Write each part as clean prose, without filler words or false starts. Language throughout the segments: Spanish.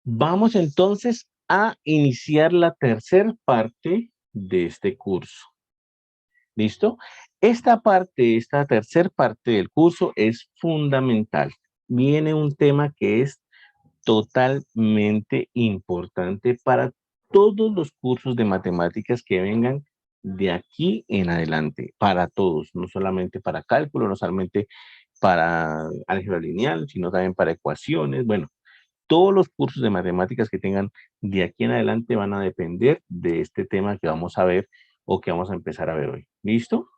Vamos entonces a iniciar la tercera parte de este curso. ¿Listo? Esta tercera parte del curso es fundamental. Viene un tema que es totalmente importante para todos los cursos de matemáticas que vengan de aquí en adelante, para todos, no solamente para cálculo, no solamente para álgebra lineal, sino también para ecuaciones. Bueno, todos los cursos de matemáticas que tengan de aquí en adelante van a depender de este tema que vamos a ver o que vamos a empezar a ver hoy. ¿Listo?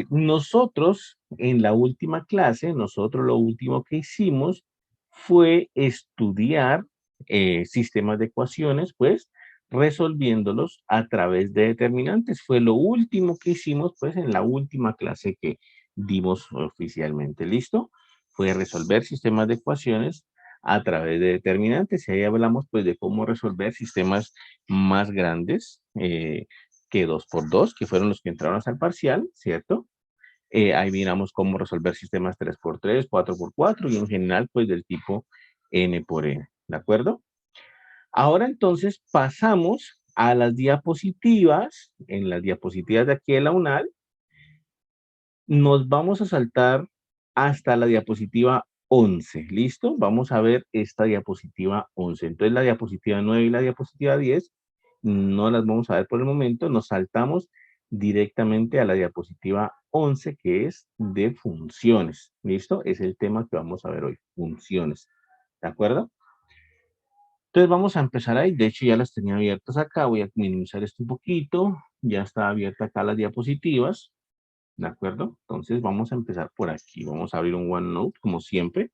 Nosotros en la última clase, nosotros lo último que hicimos fue estudiar sistemas de ecuaciones, pues resolviéndolos a través de determinantes. Fue lo último que hicimos, pues en la última clase que dimos oficialmente. ¿Listo? Fue resolver sistemas de ecuaciones a través de determinantes. Y ahí hablamos pues de cómo resolver sistemas más grandes, que 2 por 2 que fueron los que entraron hasta el parcial, ¿cierto? Ahí miramos cómo resolver sistemas 3 por 3 4 por 4 y en general, pues del tipo n por n, ¿de acuerdo? Ahora entonces pasamos a las diapositivas. En las diapositivas de aquí de la UNAL, nos vamos a saltar hasta la diapositiva 11, ¿listo? Vamos a ver esta diapositiva 11. Entonces la diapositiva 9 y la diapositiva 10 no las vamos a ver por el momento, nos saltamos directamente a la diapositiva 11 que es de funciones, ¿listo? Es el tema que vamos a ver hoy, funciones, ¿de acuerdo? Entonces vamos a empezar ahí, de hecho ya las tenía abiertas acá, voy a minimizar esto un poquito, ya está abierta acá las diapositivas, ¿de acuerdo? Entonces vamos a empezar por aquí. Vamos a abrir un OneNote, como siempre.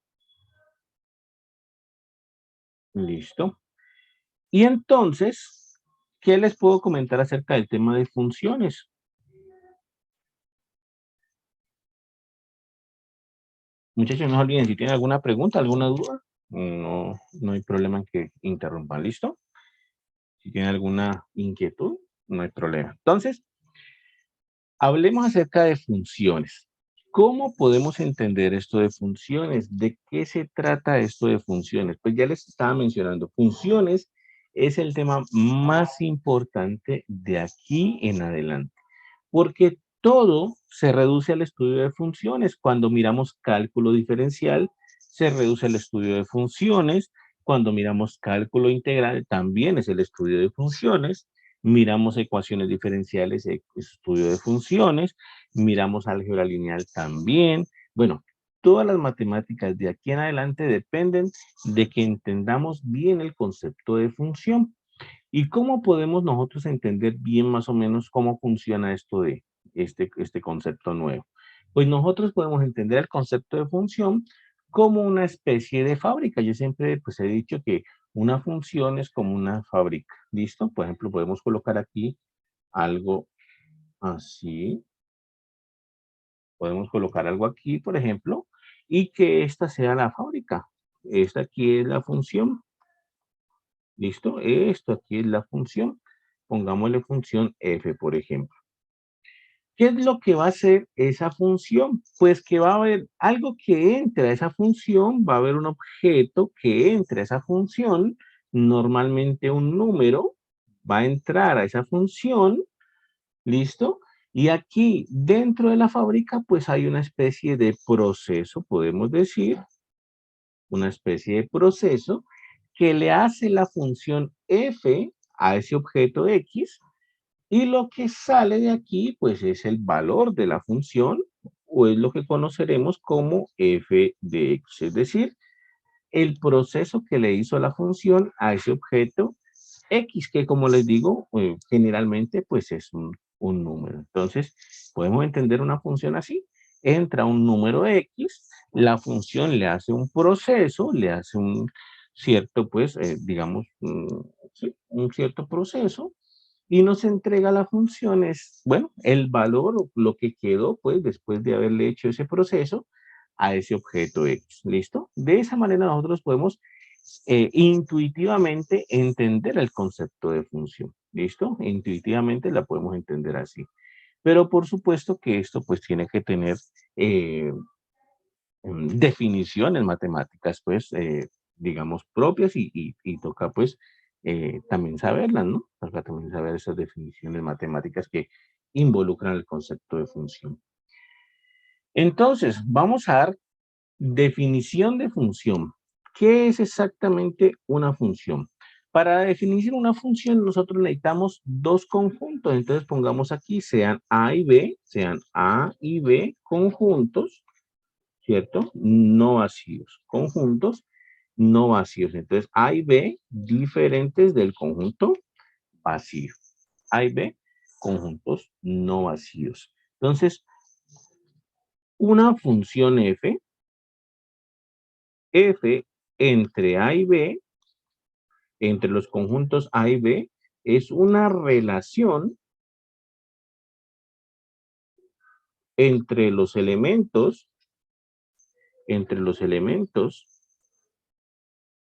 Listo. Y entonces, ¿qué les puedo comentar acerca del tema de funciones? Muchachos, no se olviden, si tienen alguna pregunta, alguna duda, no hay problema en que interrumpan, ¿listo? Si tienen alguna inquietud, no hay problema. Entonces, hablemos acerca de funciones. ¿Cómo podemos entender esto de funciones? ¿De qué se trata esto de funciones? Pues ya les estaba mencionando, funciones es el tema más importante de aquí en adelante, porque todo se reduce al estudio de funciones. Cuando miramos cálculo diferencial, se reduce al estudio de funciones. Cuando miramos cálculo integral, también es el estudio de funciones. Miramos ecuaciones diferenciales, estudio de funciones. Miramos álgebra lineal también. Bueno, todas las matemáticas de aquí en adelante dependen de que entendamos bien el concepto de función. ¿Y cómo podemos nosotros entender bien más o menos cómo funciona esto de este concepto nuevo? Pues nosotros podemos entender el concepto de función como una especie de fábrica. Yo siempre pues he dicho que una función es como una fábrica. ¿Listo? Por ejemplo, podemos colocar aquí algo así. Podemos colocar algo aquí, por ejemplo, y que esta sea la fábrica. Esta aquí es la función. ¿Listo? Esto aquí es la función. Pongámosle función f, por ejemplo. ¿Qué es lo que va a hacer esa función? Pues que va a haber algo que entre a esa función, va a haber un objeto que entre a esa función, normalmente un número, va a entrar a esa función, ¿listo? Y aquí dentro de la fábrica, pues hay una especie de proceso, podemos decir, una especie de proceso que le hace la función f a ese objeto x y lo que sale de aquí pues es el valor de la función o es lo que conoceremos como f de x, es decir, el proceso que le hizo la función a ese objeto x, que como les digo, generalmente pues es un número. Entonces, podemos entender una función así. Entra un número x, la función le hace un proceso, le hace un cierto, pues, digamos, sí, un cierto proceso y nos entrega la función es, bueno, el valor o lo que quedó, pues, después de haberle hecho ese proceso a ese objeto X. ¿Listo? De esa manera nosotros podemos intuitivamente entender el concepto de función. ¿Listo? Intuitivamente la podemos entender así. Pero por supuesto que esto pues tiene que tener definiciones matemáticas, pues, digamos, propias y toca, pues, también saberlas, ¿no? Toca también saber esas definiciones matemáticas que involucran el concepto de función. Entonces, vamos a dar definición de función. ¿Qué es exactamente una función? Para definir una función, nosotros necesitamos dos conjuntos. Entonces, pongamos aquí, sean A y B conjuntos, ¿cierto? No vacíos. Conjuntos no vacíos. Entonces, A y B diferentes del conjunto vacío. A y B conjuntos no vacíos. Entonces, una función f entre A y B, entre los conjuntos A y B, es una relación entre los elementos,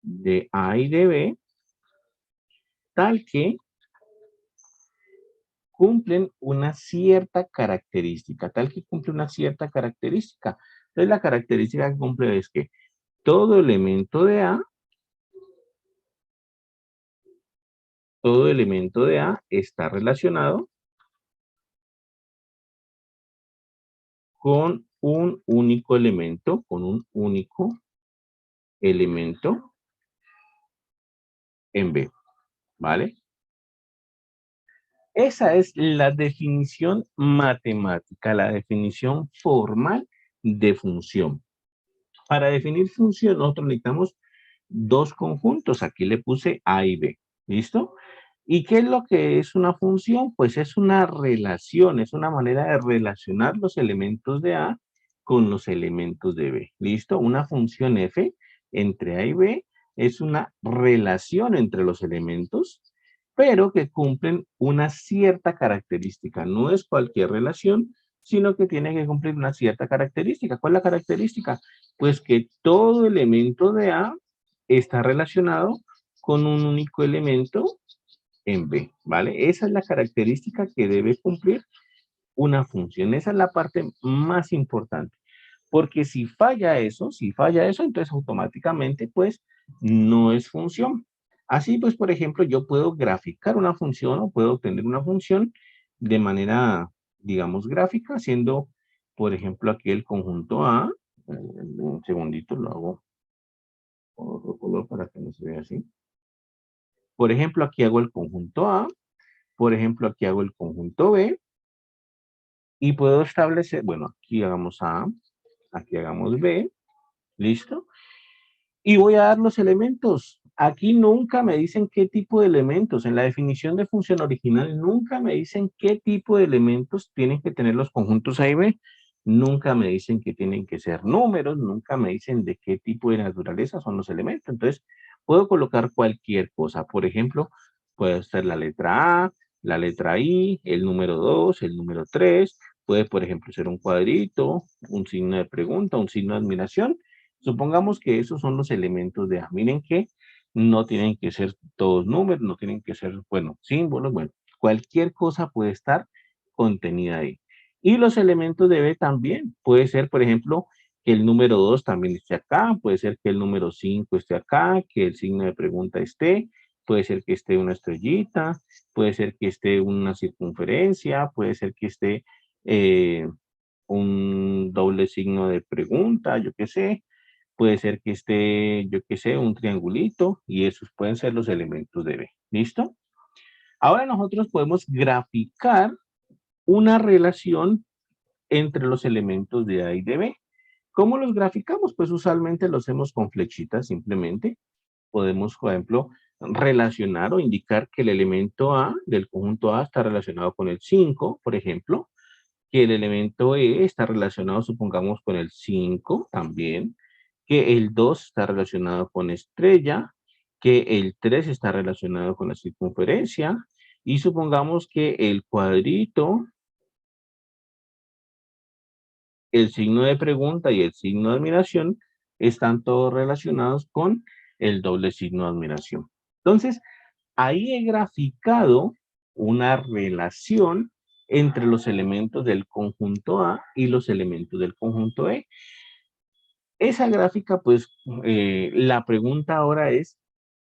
de A y de B, tal que cumplen una cierta característica, Entonces, la característica que cumple es que todo elemento de A, está relacionado con un único elemento, en B, ¿vale? Esa es la definición matemática, la definición formal de función. Para definir función, nosotros necesitamos dos conjuntos. Aquí le puse A y B. ¿Listo? ¿Y qué es lo que es una función? Pues es una relación, es una manera de relacionar los elementos de A con los elementos de B. ¿Listo? Una función f entre A y B es una relación entre los elementos, pero que cumplen una cierta característica. No es cualquier relación, sino que tiene que cumplir una cierta característica. ¿Cuál es la característica? Pues que todo elemento de A está relacionado con un único elemento en B, ¿vale? Esa es la característica que debe cumplir una función. Esa es la parte más importante. Porque si falla eso, entonces automáticamente, pues, no es función. Así, pues, por ejemplo, yo puedo graficar una función o puedo obtener una función de manera, digamos, gráfica, haciendo, por ejemplo, aquí el conjunto A. Un segundito, lo hago con otro color para que no se vea así. Por ejemplo, aquí hago el conjunto A. Por ejemplo, aquí hago el conjunto B. Y puedo establecer, bueno, aquí hagamos A, aquí hagamos B. ¿Listo? Y voy a dar los elementos. Aquí nunca me dicen qué tipo de elementos. En la definición de función original nunca me dicen qué tipo de elementos tienen que tener los conjuntos A y B. Nunca me dicen que tienen que ser números, nunca me dicen de qué tipo de naturaleza son los elementos. Entonces, puedo colocar cualquier cosa. Por ejemplo, puede ser la letra A, la letra I, el número 2, el número 3. Puede, por ejemplo, ser un cuadrito, un signo de pregunta, un signo de admiración. Supongamos que esos son los elementos de A. Miren que no tienen que ser todos números, no tienen que ser, bueno, símbolos, bueno, cualquier cosa puede estar contenida ahí. Y los elementos de B también. Puede ser, por ejemplo, que el número 2 también esté acá, puede ser que el número 5 esté acá, que el signo de pregunta esté, puede ser que esté una estrellita, puede ser que esté una circunferencia, puede ser que esté un doble signo de pregunta, yo qué sé. Puede ser que esté, yo qué sé, un triangulito y esos pueden ser los elementos de B. ¿Listo? Ahora nosotros podemos graficar una relación entre los elementos de A y de B. ¿Cómo los graficamos? Pues usualmente lo hacemos con flechitas simplemente. Podemos, por ejemplo, relacionar o indicar que el elemento A del conjunto A está relacionado con el 5, por ejemplo, que el elemento E está relacionado, supongamos, con el 5 también, que el 2 está relacionado con estrella, que el 3 está relacionado con la circunferencia, y supongamos que el cuadrito, el signo de pregunta y el signo de admiración están todos relacionados con el doble signo de admiración. Entonces, ahí he graficado una relación entre los elementos del conjunto A y los elementos del conjunto E. Esa gráfica, pues, la pregunta ahora es,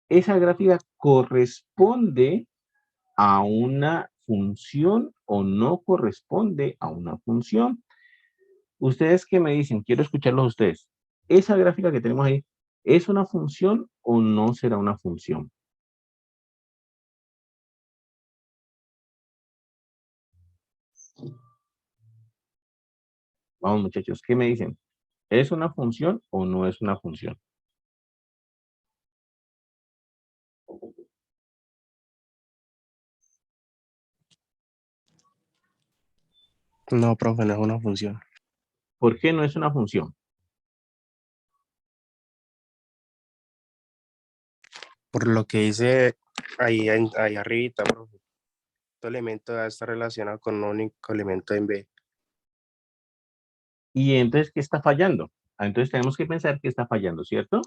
¿esa gráfica corresponde a una función o no corresponde a una función? ¿Ustedes qué me dicen? Quiero escucharlos a ustedes. ¿Esa gráfica que tenemos ahí es una función o no será una función? Vamos, muchachos, ¿qué me dicen? ¿Es una función o no es una función? No, profe, no es una función. ¿Por qué no es una función? Por lo que dice ahí arribita, profe. Todo elemento A está relacionado con un único elemento en B. Y entonces, ¿qué está fallando? Entonces tenemos que pensar qué está fallando, ¿cierto?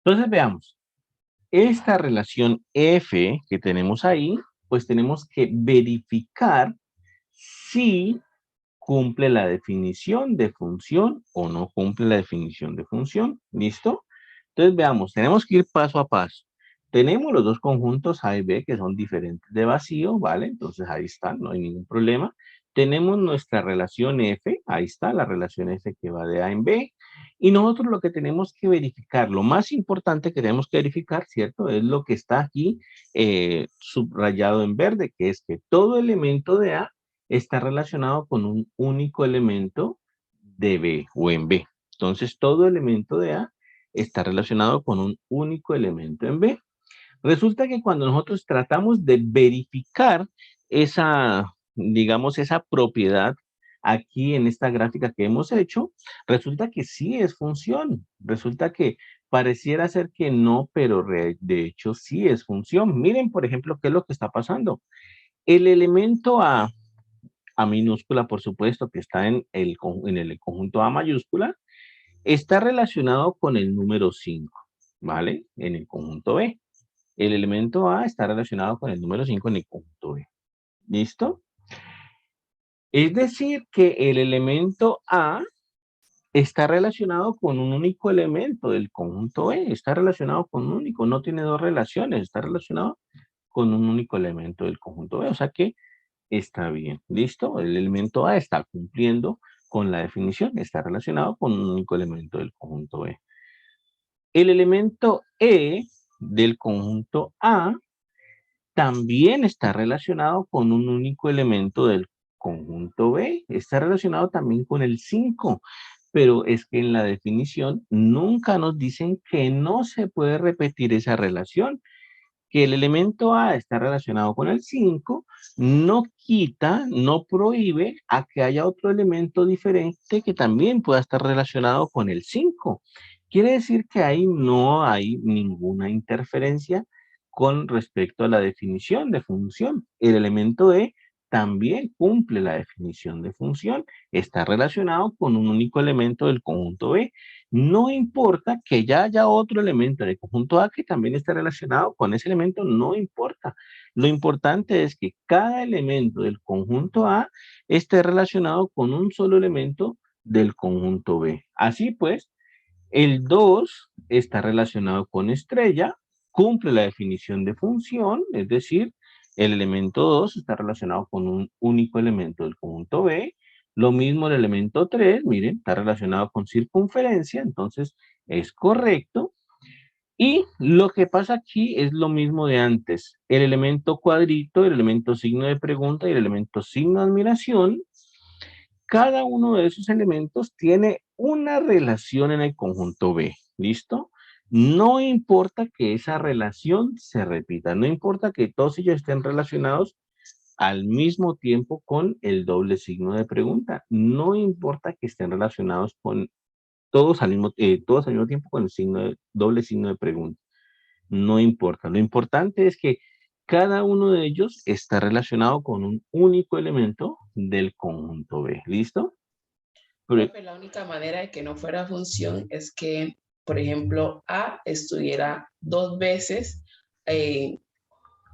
Entonces veamos. Esta relación F que tenemos ahí, pues tenemos que verificar si cumple la definición de función o no cumple la definición de función. ¿Listo? Entonces veamos, tenemos que ir paso a paso. Tenemos los dos conjuntos A y B que son diferentes de vacío, ¿vale? Entonces ahí está, no hay ningún problema. Tenemos nuestra relación F, ahí está la relación F que va de A en B. Y nosotros lo que tenemos que verificar, lo más importante que tenemos que verificar, ¿cierto? Es lo que está aquí subrayado en verde, que es que todo elemento de A está relacionado con un único elemento de B o en B. Entonces, todo elemento de A está relacionado con un único elemento en B. Resulta que cuando nosotros tratamos de verificar esa, digamos, esa propiedad aquí en esta gráfica que hemos hecho, resulta que sí es función. Resulta que pareciera ser que no, pero de hecho sí es función. Miren, por ejemplo, qué es lo que está pasando. El elemento A minúscula, por supuesto, que está en el conjunto A mayúscula, está relacionado con el número 5, ¿vale? En el conjunto B. El elemento A está relacionado con el número 5 en el conjunto B. ¿Listo? Es decir, que el elemento A está relacionado con un único elemento del conjunto E. Está relacionado con un único, no tiene dos relaciones, está relacionado con un único elemento del conjunto B. O sea que está bien. ¿Listo? El elemento A está cumpliendo con la definición, está relacionado con un único elemento del conjunto B. El elemento E del conjunto A también está relacionado con un único elemento del conjunto B. Está relacionado también con el 5, pero es que en la definición nunca nos dicen que no se puede repetir esa relación. Que el elemento A está relacionado con el 5 no quita, no prohíbe a que haya otro elemento diferente que también pueda estar relacionado con el 5. Quiere decir que ahí no hay ninguna interferencia con respecto a la definición de función. El elemento E también cumple la definición de función, está relacionado con un único elemento del conjunto B. No importa que ya haya otro elemento en el conjunto A que también esté relacionado con ese elemento, no importa. Lo importante es que cada elemento del conjunto A esté relacionado con un solo elemento del conjunto B. Así pues, el 2 está relacionado con estrella, cumple la definición de función, es decir, el elemento 2 está relacionado con un único elemento del conjunto B. Lo mismo el elemento 3, miren, está relacionado con circunferencia, entonces es correcto. Y lo que pasa aquí es lo mismo de antes. El elemento cuadrito, el elemento signo de pregunta y el elemento signo de admiración, cada uno de esos elementos tiene una relación en el conjunto B. ¿Listo? No importa que esa relación se repita, no importa que todos ellos estén relacionados al mismo tiempo con el doble signo de pregunta. No importa que estén relacionados con todos al mismo tiempo con el doble signo de pregunta. No importa. Lo importante es que cada uno de ellos está relacionado con un único elemento del conjunto B. ¿Listo? Profe, la única manera de que no fuera función es que, por ejemplo, A estuviera dos veces eh,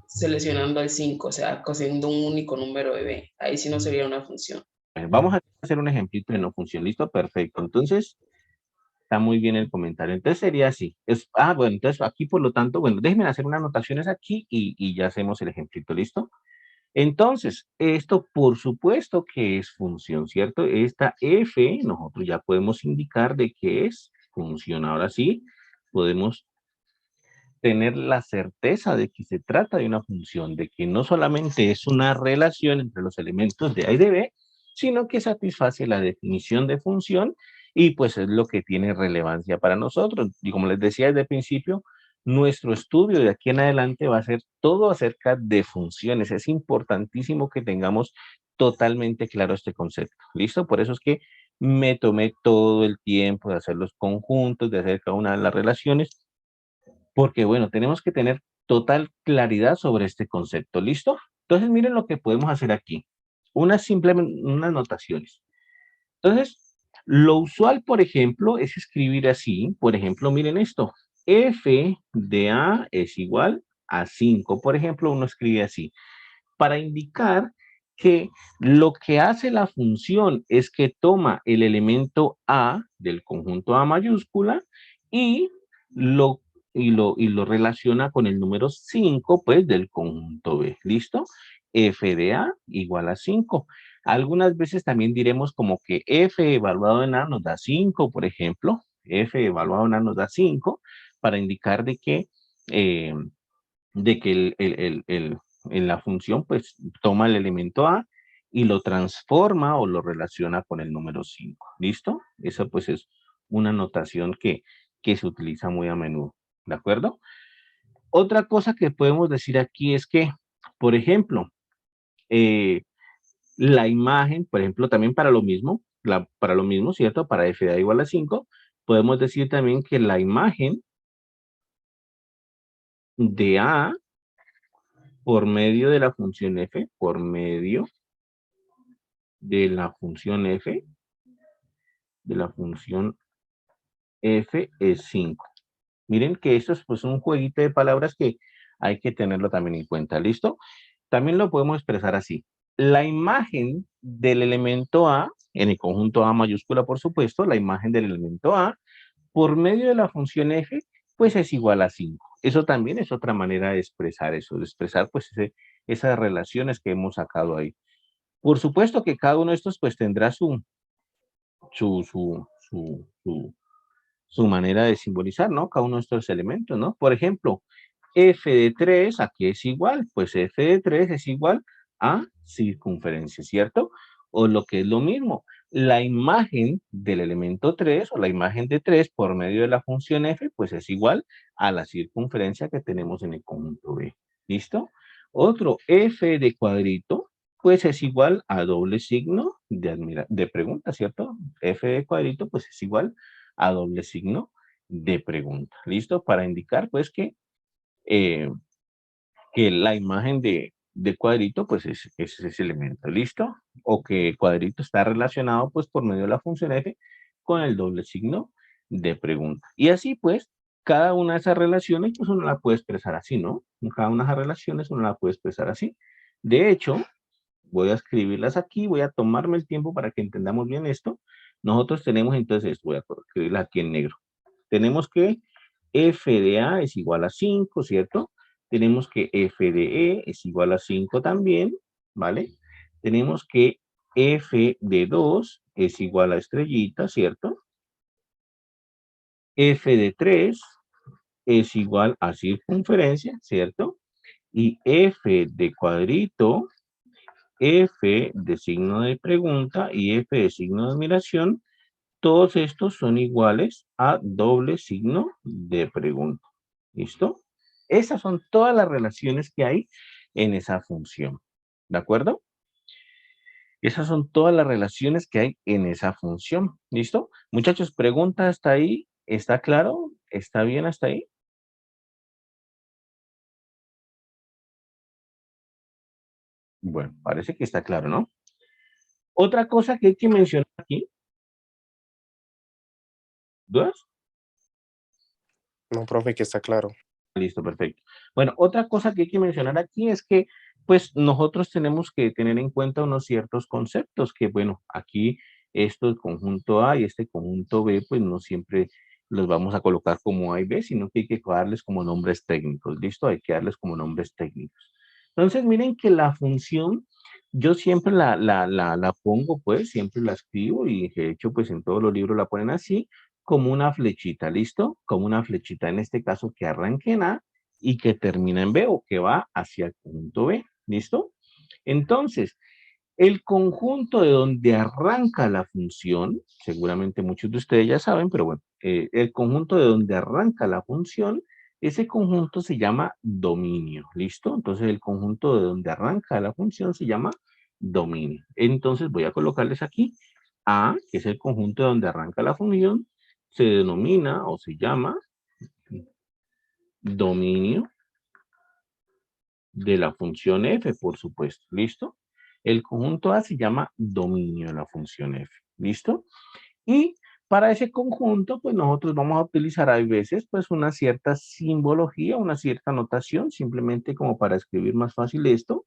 seleccionando el 5, o sea, cosiendo un único número de B. Ahí sí no sería una función. Vamos a hacer un ejemplito de no función. ¿Listo? Perfecto. Entonces, Está muy bien el comentario. Entonces sería así. Bueno, entonces aquí por lo tanto, bueno, déjenme hacer unas anotaciones aquí y ya hacemos el ejemplito, ¿listo? Entonces, esto por supuesto que es función, ¿cierto? Esta f nosotros ya podemos indicar de qué es función. Ahora sí, podemos tener la certeza de que se trata de una función, de que no solamente es una relación entre los elementos de A y de B, sino que satisface la definición de función y pues es lo que tiene relevancia para nosotros. Y como les decía desde el principio, nuestro estudio de aquí en adelante va a ser todo acerca de funciones. Es importantísimo que tengamos totalmente claro este concepto. ¿Listo? Por eso es que me tomé todo el tiempo de hacer los conjuntos, de hacer cada una de las relaciones, porque bueno, tenemos que tener total claridad sobre este concepto. ¿Listo? Entonces miren lo que podemos hacer aquí. Unas notaciones. Entonces, lo usual, por ejemplo, es escribir así. Por ejemplo, miren esto. F de A es igual a 5. Por ejemplo, uno escribe así. Para indicar que lo que hace la función es que toma el elemento A del conjunto A mayúscula y lo, lo relaciona con el número 5, pues, del conjunto B. ¿Listo? F de A igual a 5. Algunas veces también diremos como que F evaluado en A nos da 5, por ejemplo. F evaluado en A nos da 5 para indicar de que en la función pues toma el elemento A y lo transforma o lo relaciona con el número 5. ¿Listo? Esa pues es una notación que se utiliza muy a menudo. ¿De acuerdo? Otra cosa que podemos decir aquí es que, por ejemplo, la imagen, por ejemplo, también para lo mismo, ¿cierto? Para f de a igual a 5, podemos decir también que la imagen de A por medio de la función f, por medio de la función f, de la función f es 5. Miren que esto es pues un jueguito de palabras que hay que tenerlo también en cuenta. ¿Listo? También lo podemos expresar así. La imagen del elemento A, en el conjunto A mayúscula, por supuesto, la imagen del elemento A, por medio de la función f, pues es igual a 5. Eso también es otra manera de expresar eso, de expresar pues esas relaciones que hemos sacado ahí. Por supuesto que cada uno de estos pues tendrá su su manera de simbolizar, ¿no? Cada uno de estos elementos, ¿no? Por ejemplo, f de 3, ¿a qué es igual? Pues f de 3 es igual a circunferencia, ¿cierto? O lo que es lo mismo, la imagen del elemento 3 o la imagen de 3 por medio de la función f, pues es igual a la circunferencia que tenemos en el conjunto B. ¿Listo? Otro, f de cuadrito, pues es igual a doble signo de pregunta, ¿cierto? F de cuadrito, pues es igual a doble signo de pregunta. ¿Listo? Para indicar, pues, que la imagen de cuadrito, pues, es ese elemento. ¿Listo? O que cuadrito está relacionado, pues, por medio de la función f con el doble signo de pregunta. Y así, pues, cada una de esas relaciones, pues, uno la puede expresar así, ¿no? Cada una de esas relaciones uno la puede expresar así. De hecho, voy a escribirlas aquí, voy a tomarme el tiempo para que entendamos bien esto. Nosotros tenemos entonces, voy a escribirlas aquí en negro. Tenemos que f de A es igual a 5, ¿cierto? Tenemos que f de E es igual a 5 también, ¿vale? Tenemos que f de 2 es igual a estrellita, ¿cierto? F de 3 es igual a circunferencia, ¿cierto? Y f de cuadrito, f de signo de pregunta y f de signo de admiración, todos estos son iguales a doble signo de pregunta. ¿Listo? Esas son todas las relaciones que hay en esa función. ¿De acuerdo? Esas son todas las relaciones que hay en esa función. ¿Listo? Muchachos, pregunta hasta ahí. ¿Está claro? ¿Está bien hasta ahí? Bueno, parece que está claro, ¿no? Otra cosa que hay que mencionar aquí. ¿Dudas? No, profe, que está claro. Listo, perfecto. Bueno, otra cosa que hay que mencionar aquí es que, pues, nosotros tenemos que tener en cuenta unos ciertos conceptos que, bueno, aquí esto el conjunto A y este conjunto B, pues no siempre los vamos a colocar como A y B, sino que hay que darles como nombres técnicos, ¿listo? Hay que darles como nombres técnicos. Entonces, miren que la función, yo siempre la pongo, pues, siempre la escribo y de hecho, pues en todos los libros la ponen así, como una flechita, ¿listo? Como una flechita, en este caso, que arranque en A y que termina en B o que va hacia el conjunto B, ¿listo? Entonces, el conjunto de donde arranca la función, seguramente muchos de ustedes ya saben, pero bueno, el conjunto de donde arranca la función, ese conjunto se llama dominio, ¿listo? Entonces el conjunto de donde arranca la función se llama dominio. Entonces voy a colocarles aquí A, que es el conjunto de donde arranca la función, se denomina o se llama dominio de la función f, por supuesto, ¿listo? El conjunto A se llama dominio de la función f, ¿listo? Y para ese conjunto, pues nosotros vamos a utilizar a veces, pues una cierta simbología, una cierta notación, simplemente como para escribir más fácil esto.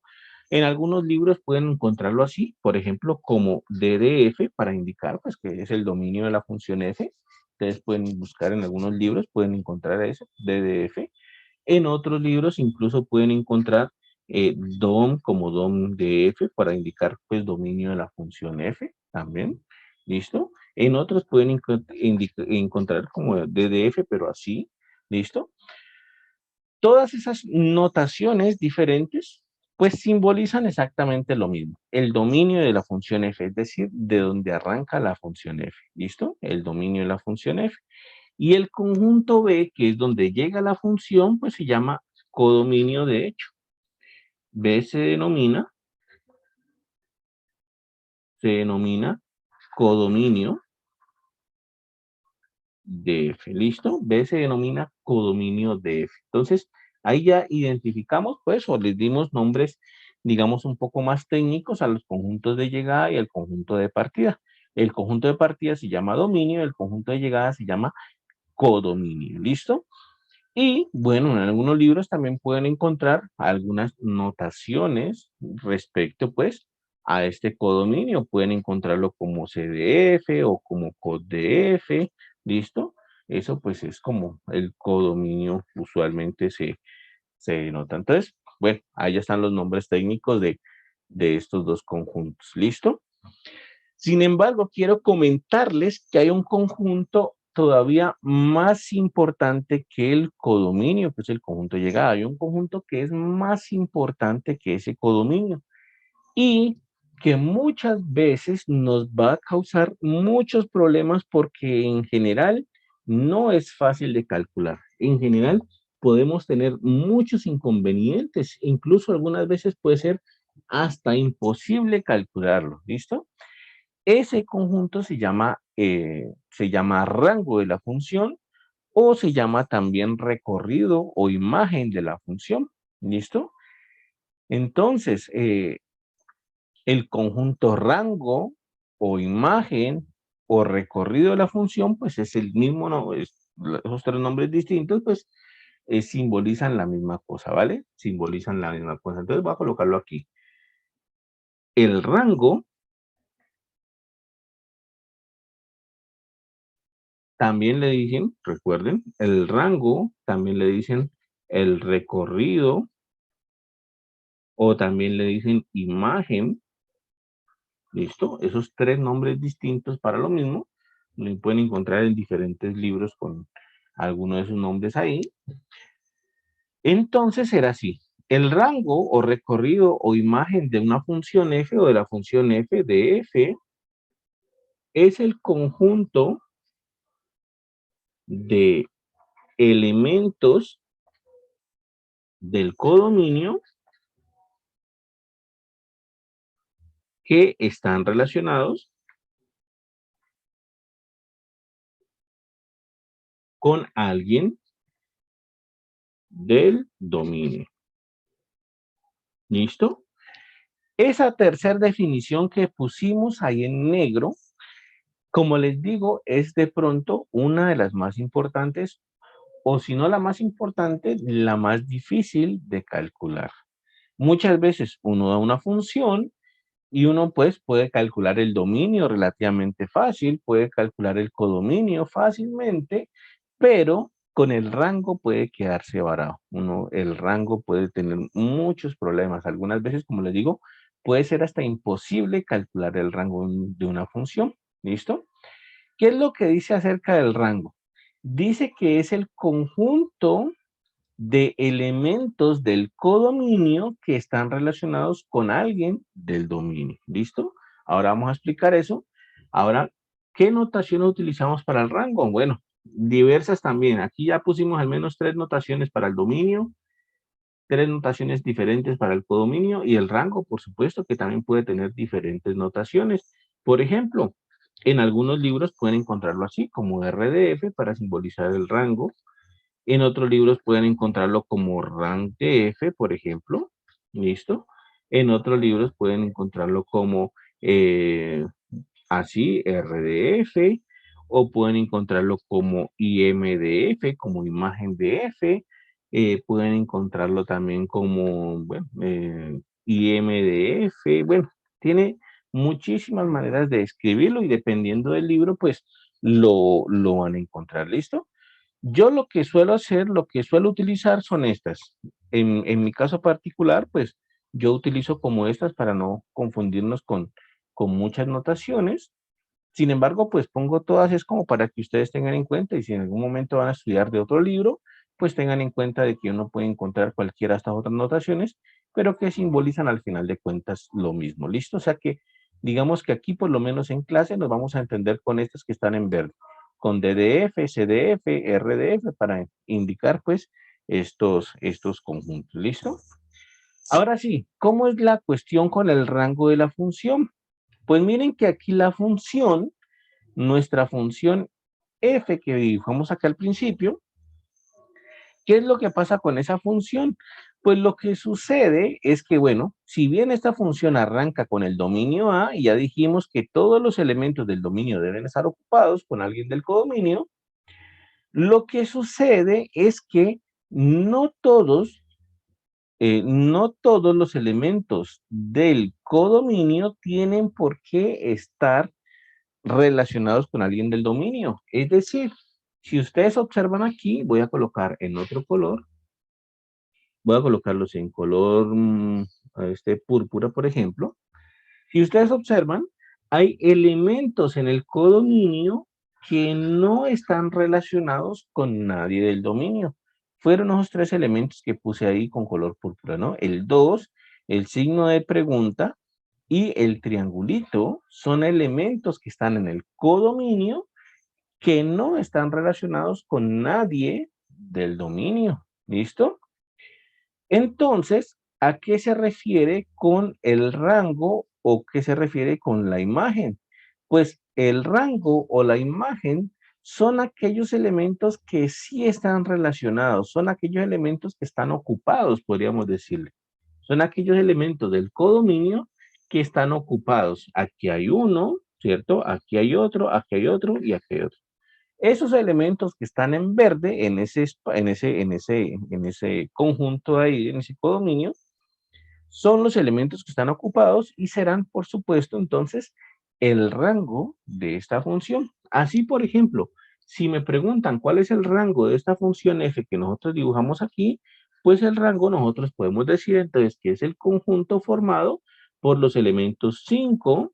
En algunos libros pueden encontrarlo así, por ejemplo, como DDF, para indicar, pues, que es el dominio de la función f. Ustedes pueden buscar en algunos libros, pueden encontrar eso, DDF. En otros libros incluso pueden encontrar DOM como DOM de f para indicar pues dominio de la función f también. ¿Listo? En otros pueden encontrar como DDF, pero así. ¿Listo? Todas esas notaciones diferentes pues simbolizan exactamente lo mismo. El dominio de la función f, es decir, de donde arranca la función f. ¿Listo? El dominio de la función f. Y el conjunto B, que es donde llega la función, pues se llama codominio de hecho. B se denomina codominio de F. ¿Listo? B se denomina codominio de F. Entonces, ahí ya identificamos, pues, o les dimos nombres, digamos, un poco más técnicos a los conjuntos de llegada y al conjunto de partida. El conjunto de partida se llama dominio, el conjunto de llegada se llama codominio. ¿Listo? Y bueno, en algunos libros también pueden encontrar algunas notaciones respecto pues a este codominio. Pueden encontrarlo como CDF o como CODF, ¿listo? Eso pues es como el codominio usualmente se denota. Entonces, bueno, ahí ya están los nombres técnicos de estos dos conjuntos, ¿listo? Sin embargo, quiero comentarles que hay un conjunto todavía más importante que el codominio, que es el conjunto de llegada. Hay un conjunto que es más importante que ese codominio y que muchas veces nos va a causar muchos problemas porque en general no es fácil de calcular. En general podemos tener muchos inconvenientes, incluso algunas veces puede ser hasta imposible calcularlo, ¿listo? Ese conjunto se llama rango de la función o se llama también recorrido o imagen de la función. ¿Listo? Entonces, el conjunto rango o imagen o recorrido de la función, pues es el mismo, ¿no? Esos tres nombres distintos, pues simbolizan la misma cosa, ¿vale? Simbolizan la misma cosa. Entonces voy a colocarlo aquí. El rango también le dicen, recuerden, el rango, también le dicen el recorrido o también le dicen imagen. ¿Listo? Esos tres nombres distintos para lo mismo. Lo pueden encontrar en diferentes libros con alguno de esos nombres ahí. Entonces será así. El rango o recorrido o imagen de una función f o de la función f de f es el conjunto de elementos del codominio que están relacionados con alguien del dominio. ¿Listo? Esa tercera definición que pusimos ahí en negro, como les digo, es de pronto una de las más importantes, o si no la más importante, la más difícil de calcular. Muchas veces uno da una función Y uno pues puede calcular el dominio relativamente fácil, puede calcular el codominio fácilmente, pero con el rango puede quedarse varado. El rango puede tener muchos problemas. Algunas veces, como les digo, puede ser hasta imposible calcular el rango de una función. ¿Listo? ¿Qué es lo que dice acerca del rango? Dice que es el conjunto de elementos del codominio que están relacionados con alguien del dominio. ¿Listo? Ahora vamos a explicar eso. Ahora, ¿qué notaciones utilizamos para el rango? Bueno, diversas también. Aquí ya pusimos al menos 3 notaciones para el dominio, 3 notaciones diferentes para el codominio y el rango, por supuesto, que también puede tener diferentes notaciones. Por ejemplo, en algunos libros pueden encontrarlo así, como RDF para simbolizar el rango. En otros libros pueden encontrarlo como RANDF, por ejemplo. ¿Listo? En otros libros pueden encontrarlo como así, RDF, o pueden encontrarlo como IMDF, como imagen DF. Pueden encontrarlo también como, bueno, IMDF. Bueno, tiene muchísimas maneras de escribirlo y dependiendo del libro, pues lo van a encontrar. ¿Listo? Yo lo que suelo hacer, lo que suelo utilizar son estas. En mi caso particular, pues yo utilizo como estas para no confundirnos con muchas notaciones. Sin embargo, pues pongo todas es como para que ustedes tengan en cuenta y si en algún momento van a estudiar de otro libro, pues tengan en cuenta de que uno puede encontrar cualquiera de estas otras notaciones, pero que simbolizan al final de cuentas lo mismo. ¿Listo? O sea que digamos que aquí por lo menos en clase nos vamos a entender con estas que están en verde, con DDF, CDF, RDF para indicar pues estos conjuntos. ¿Listo? Ahora sí, ¿cómo es la cuestión con el rango de la función? Pues miren que aquí la función, nuestra función f que dibujamos acá al principio, ¿qué es lo que pasa con esa función? Pues lo que sucede es que, bueno, si bien esta función arranca con el dominio A, y ya dijimos que todos los elementos del dominio deben estar ocupados con alguien del codominio, lo que sucede es que no todos, no todos los elementos del codominio tienen por qué estar relacionados con alguien del dominio. Es decir, si ustedes observan aquí, voy a colocar en otro color, voy a colocarlos en color púrpura, por ejemplo. Si ustedes observan, hay elementos en el codominio que no están relacionados con nadie del dominio. Fueron esos 3 elementos que puse ahí con color púrpura, ¿no? El 2, el signo de pregunta y el triangulito son elementos que están en el codominio que no están relacionados con nadie del dominio. ¿Listo? Entonces, ¿a qué se refiere con el rango o qué se refiere con la imagen? Pues el rango o la imagen son aquellos elementos que sí están relacionados, son aquellos elementos que están ocupados, podríamos decirle. Son aquellos elementos del codominio que están ocupados. Aquí hay uno, ¿cierto? Aquí hay otro y aquí hay otro. Esos elementos que están en verde en ese conjunto ahí, en ese codominio, son los elementos que están ocupados y serán, por supuesto, entonces, el rango de esta función. Así, por ejemplo, si me preguntan cuál es el rango de esta función f que nosotros dibujamos aquí, pues el rango nosotros podemos decir entonces que es el conjunto formado por los elementos 5,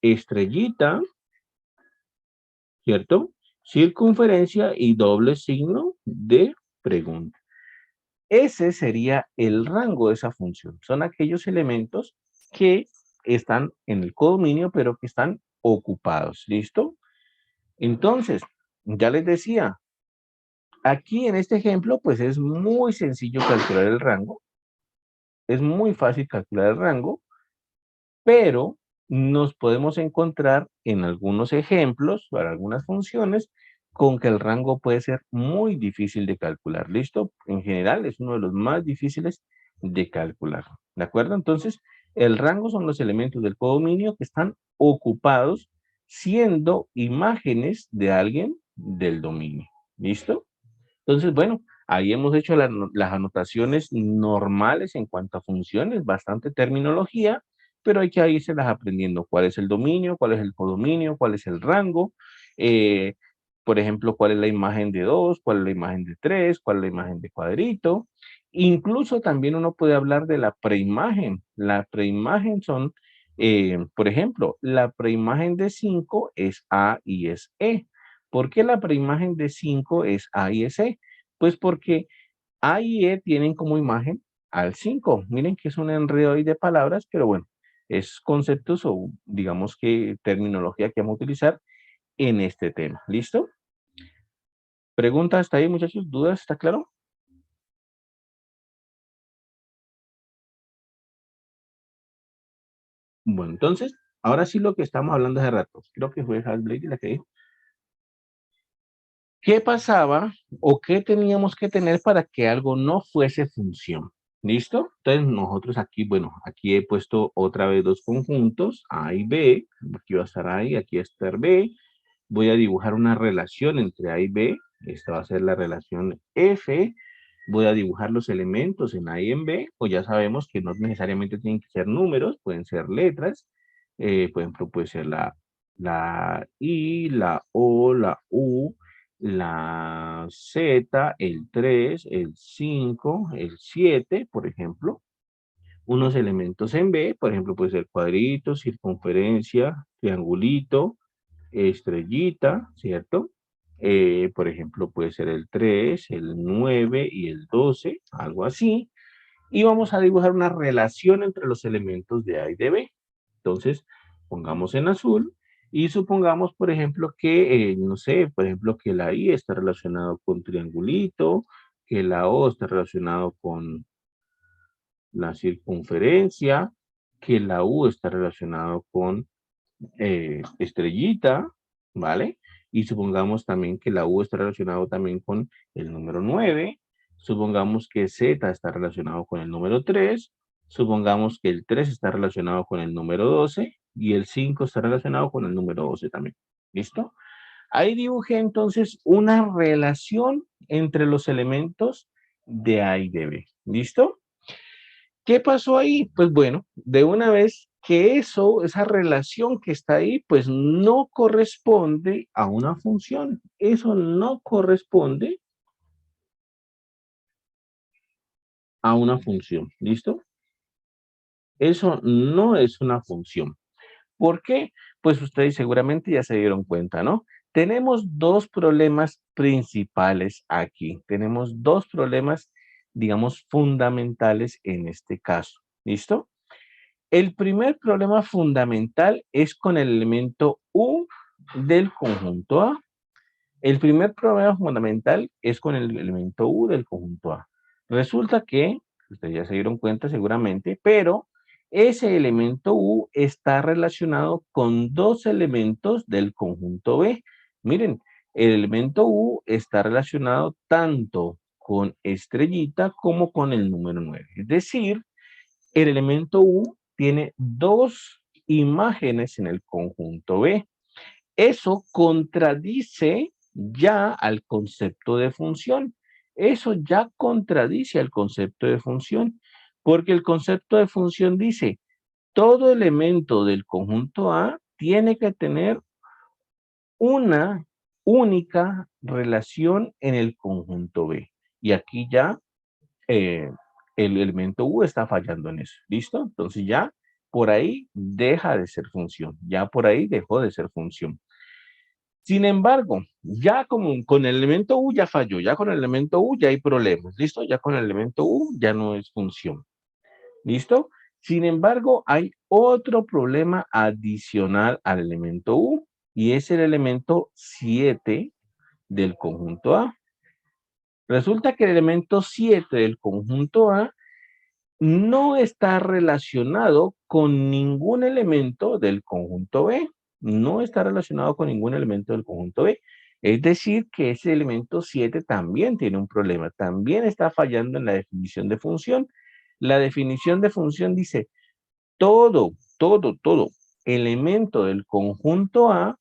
estrellita, ¿cierto? Circunferencia y doble signo de pregunta. Ese sería el rango de esa función. Son aquellos elementos que están en el codominio, pero que están ocupados. ¿Listo? Entonces, ya les decía, aquí en este ejemplo, pues es muy sencillo calcular el rango. Es muy fácil calcular el rango, pero nos podemos encontrar en algunos ejemplos, para algunas funciones, con que el rango puede ser muy difícil de calcular. ¿Listo? En general es uno de los más difíciles de calcular. ¿De acuerdo? Entonces, el rango son los elementos del codominio que están ocupados siendo imágenes de alguien del dominio. ¿Listo? Entonces, bueno, ahí hemos hecho las anotaciones normales en cuanto a funciones, bastante terminología, pero hay que irse las aprendiendo. ¿Cuál es el dominio? ¿Cuál es el codominio? ¿Cuál es el rango? Eh, por ejemplo, ¿cuál es la imagen de 2? ¿Cuál es la imagen de 3? ¿Cuál es la imagen de cuadrito? Incluso también uno puede hablar de la preimagen. La preimagen son, por ejemplo, la preimagen de 5 es A y es E. ¿Por qué la preimagen de 5 es A y es E? Pues porque A y E tienen como imagen al 5. Miren que es un enredo ahí de palabras, pero bueno, es conceptos o digamos que terminología que vamos a utilizar en este tema. ¿Listo? ¿Preguntas hasta ahí, muchachos? ¿Dudas? ¿Está claro? Bueno, entonces, ahora sí lo que estamos hablando hace rato. Creo que fue Hal Blake la que dijo. ¿Qué pasaba o qué teníamos que tener para que algo no fuese función? ¿Listo? Entonces nosotros aquí, bueno, aquí he puesto otra vez dos conjuntos, A y B. Aquí va a estar A y aquí va a estar B. Voy a dibujar una relación entre A y B. Esta va a ser la relación F. Voy a dibujar los elementos en A y en B. Pues ya sabemos que no necesariamente tienen que ser números, pueden ser letras. Por ejemplo, puede ser la I, la O, la U, la Z, el 3, el 5, el 7, por ejemplo. Unos elementos en B, por ejemplo, puede ser cuadrito, circunferencia, triangulito, estrellita, ¿cierto? Por ejemplo, puede ser el 3, el 9 y el 12, algo así. Y vamos a dibujar una relación entre los elementos de A y de B. Entonces, pongamos en azul y supongamos, por ejemplo, que, no sé, por ejemplo, que la I está relacionado con triangulito, que la O está relacionado con la circunferencia, que la U está relacionado con estrellita, ¿vale? Y supongamos también que la U está relacionado también con el número 9. Supongamos que Z está relacionado con el número 3. Supongamos que el 3 está relacionado con el número 12 y el 5 está relacionado con el número 12 también. ¿Listo? Ahí dibujé entonces una relación entre los elementos de A y de B. ¿Listo? ¿Qué pasó ahí? Pues bueno, de una vez que esa relación que está ahí, pues no corresponde a una función. Eso no corresponde a una función. ¿Listo? Eso no es una función. ¿Por qué? Pues ustedes seguramente ya se dieron cuenta, ¿no? Tenemos dos problemas principales aquí. Tenemos dos problemas, digamos, fundamentales en este caso. ¿Listo? El primer problema fundamental es con el elemento U del conjunto A. El primer problema fundamental es con el elemento U del conjunto A. Resulta que, ustedes ya se dieron cuenta seguramente, pero ese elemento U está relacionado con dos elementos del conjunto B. Miren, el elemento U está relacionado tanto con estrellita como con el número 9. Es decir, el elemento U tiene dos imágenes en el conjunto B. Eso contradice ya al concepto de función. Eso ya contradice al concepto de función, porque el concepto de función dice, todo elemento del conjunto A tiene que tener una única relación en el conjunto B. Y aquí ya eh, el elemento U está fallando en eso. ¿Listo? Entonces ya por ahí deja de ser función. Ya por ahí dejó de ser función. Sin embargo, ya como con el elemento U ya falló. Ya con el elemento U ya hay problemas. ¿Listo? Ya con el elemento U ya no es función. ¿Listo? Sin embargo, hay otro problema adicional al elemento U y es el elemento 7 del conjunto A. Resulta que el elemento 7 del conjunto A no está relacionado con ningún elemento del conjunto B. No está relacionado con ningún elemento del conjunto B. Es decir, que ese elemento 7 también tiene un problema, también está fallando en la definición de función. La definición de función dice, todo elemento del conjunto A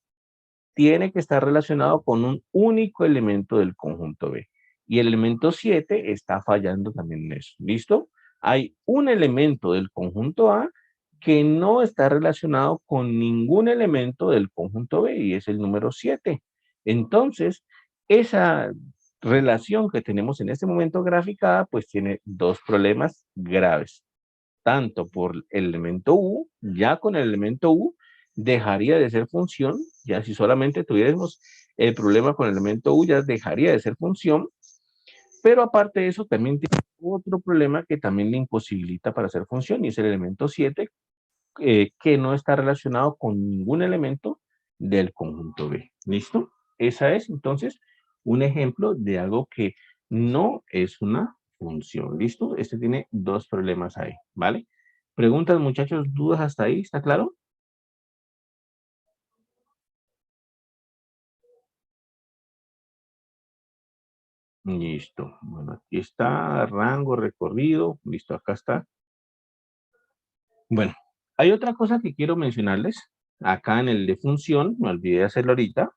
tiene que estar relacionado con un único elemento del conjunto B. Y el elemento 7 está fallando también en eso. ¿Listo? Hay un elemento del conjunto A que no está relacionado con ningún elemento del conjunto B y es el número 7. Entonces, esa relación que tenemos en este momento graficada, pues tiene dos problemas graves. Tanto por el elemento U, ya con el elemento U dejaría de ser función, ya si solamente tuviéramos el problema con el elemento U, ya dejaría de ser función, pero aparte de eso también tiene otro problema que también le imposibilita para hacer función y es el elemento 7, que no está relacionado con ningún elemento del conjunto B. ¿Listo? Esa es entonces un ejemplo de algo que no es una función. ¿Listo? Este tiene dos problemas ahí, ¿vale? Preguntas, muchachos, dudas hasta ahí, ¿está claro? Listo. Bueno, aquí está rango recorrido. Listo, acá está. Bueno, hay otra cosa que quiero mencionarles. Acá en el de función, me olvidé de hacerlo ahorita.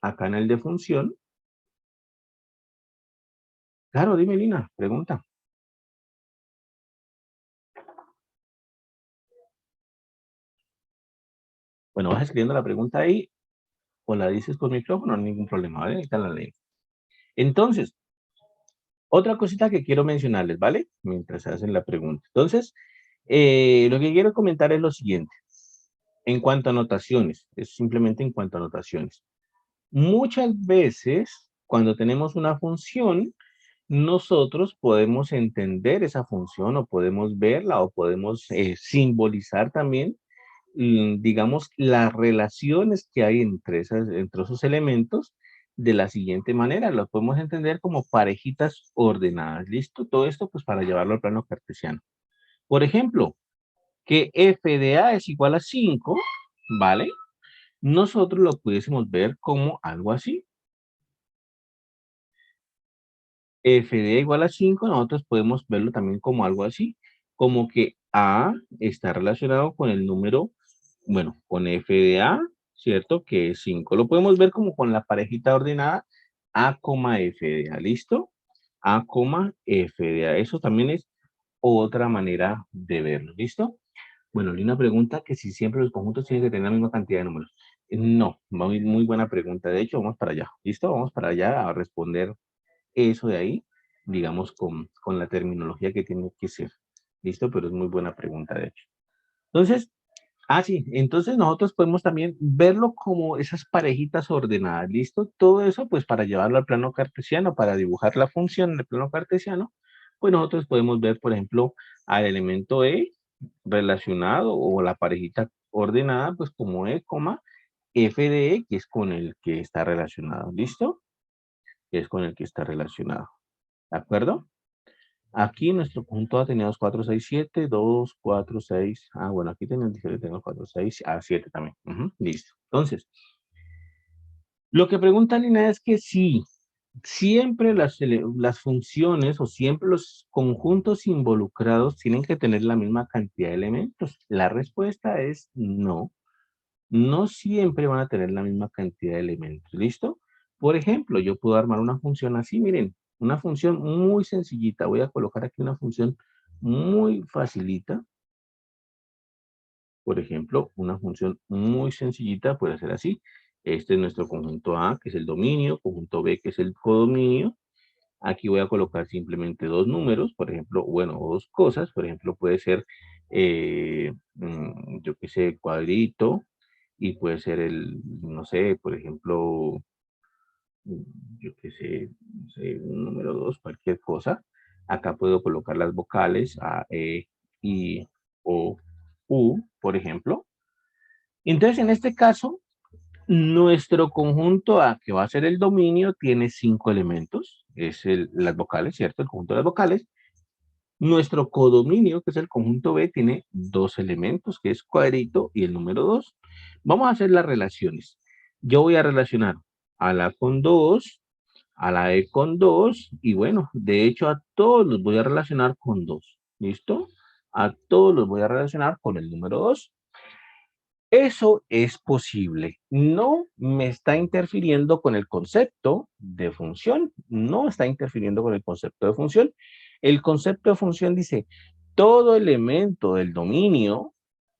Acá en el de función. Claro, dime, Lina, pregunta. Bueno, vas escribiendo la pregunta ahí o la dices por micrófono, no hay ningún problema, ¿vale? Ahí está la ley. Entonces, otra cosita que quiero mencionarles, ¿vale? Mientras hacen la pregunta. Entonces, lo que quiero comentar es lo siguiente. En cuanto a notaciones, es simplemente en cuanto a notaciones. Muchas veces, cuando tenemos una función, nosotros podemos entender esa función o podemos verla o podemos simbolizar también, digamos, las relaciones que hay entre esos elementos de la siguiente manera. Lo podemos entender como parejitas ordenadas. ¿Listo? Todo esto pues para llevarlo al plano cartesiano. Por ejemplo, que f de a es igual a 5, ¿vale? Nosotros lo pudiésemos ver como algo así. F de a igual a 5, nosotros podemos verlo también como algo así. Como que a está relacionado con el número, bueno, con f de a, ¿cierto? Que es 5. Lo podemos ver como con la parejita ordenada a, f de a, ¿listo? A, f de a. Eso también es otra manera de verlo, ¿listo? Bueno, Lina pregunta que si siempre los conjuntos tienen que tener la misma cantidad de números. No, muy buena pregunta. De hecho, vamos para allá. ¿Listo? Vamos para allá a responder eso de ahí, digamos, con la terminología que tiene que ser. ¿Listo? Pero es muy buena pregunta, de hecho. Entonces, sí, entonces nosotros podemos también verlo como esas parejitas ordenadas. ¿Listo? Todo eso, pues para llevarlo al plano cartesiano, para dibujar la función en el plano cartesiano, pues nosotros podemos ver, por ejemplo, al elemento E relacionado o la parejita ordenada, pues como E, f de E, que es con el que está relacionado. ¿Listo? Que es con el que está relacionado. ¿De acuerdo? Aquí nuestro conjunto A tenía 2, 4, 6, 7, 2, 4, 6. Bueno, aquí tengo 4, 6, 7 también. Listo. Entonces, lo que pregunta Lina es que si siempre las funciones o siempre los conjuntos involucrados tienen que tener la misma cantidad de elementos. La respuesta es no. No siempre van a tener la misma cantidad de elementos. ¿Listo? Por ejemplo, yo puedo armar una función así, miren, una función muy sencillita. Voy a colocar aquí una función muy facilita. Por ejemplo, una función muy sencillita puede ser así. Este es nuestro conjunto A, que es el dominio, conjunto B, que es el codominio. Aquí voy a colocar simplemente dos números, por ejemplo, bueno, o dos cosas. Por ejemplo, puede ser, yo qué sé, cuadrito, y puede ser no sé, por ejemplo, yo qué sé, no sé, un número 2, cualquier cosa. Acá puedo colocar las vocales A, E, I, O, U, por ejemplo. Entonces, en este caso, nuestro conjunto A, que va a ser el dominio, tiene 5 elementos. Es las vocales, ¿cierto? El conjunto de las vocales. Nuestro codominio, que es el conjunto B, tiene 2 elementos, que es cuadrito y el número 2. Vamos a hacer las relaciones. Yo voy a relacionar a la con 2, a la E con 2, y bueno, de hecho a todos los voy a relacionar con 2. ¿Listo? A todos los voy a relacionar con el número 2. Eso es posible. No me está interfiriendo con el concepto de función. No está interfiriendo con el concepto de función. El concepto de función dice, todo elemento del dominio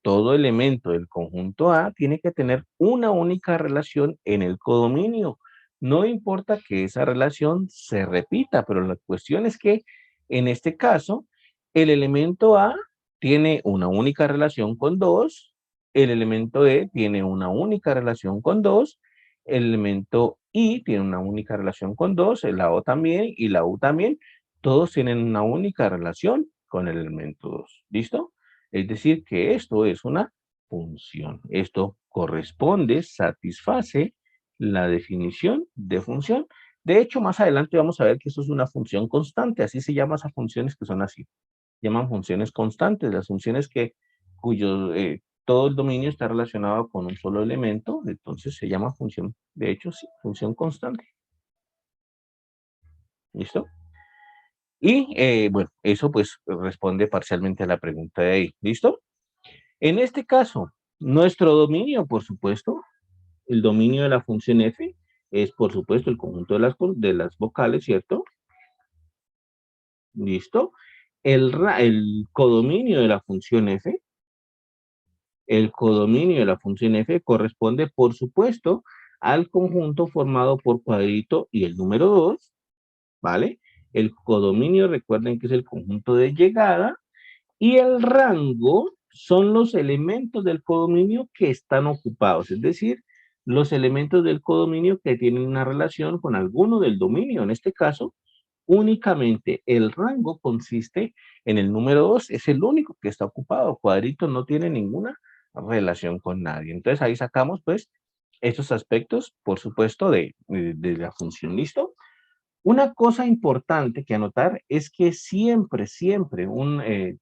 todo elemento del conjunto A tiene que tener una única relación en el codominio. No importa que esa relación se repita, pero la cuestión es que en este caso, el elemento A tiene una única relación con 2, el elemento E tiene una única relación con 2, el elemento I tiene una única relación con 2, la O también y la U también. Todos tienen una única relación con el elemento 2. ¿Listo? Es decir, que esto es una función. Esto corresponde, satisface la definición de función. De hecho, más adelante vamos a ver que esto es una función constante. Así se llama esas funciones que son así. Llaman funciones constantes. Las funciones cuyo todo el dominio está relacionado con un solo elemento. Entonces se llama función, de hecho, sí, función constante. ¿Listo? Y bueno, eso pues responde parcialmente a la pregunta de ahí. ¿Listo? En este caso, nuestro dominio, por supuesto, el dominio de la función f es, por supuesto, el conjunto de las vocales, ¿cierto? ¿Listo? El codominio de la función f, el codominio de la función f corresponde, por supuesto, al conjunto formado por cuadrito y el número 2, ¿vale? El codominio, recuerden que es el conjunto de llegada, y el rango son los elementos del codominio que están ocupados, es decir, los elementos del codominio que tienen una relación con alguno del dominio. En este caso, únicamente el rango consiste en el número 2, es el único que está ocupado. Cuadrito no tiene ninguna relación con nadie. Entonces ahí sacamos pues estos aspectos, por supuesto, de la función. ¿Listo? Una cosa importante que anotar es que siempre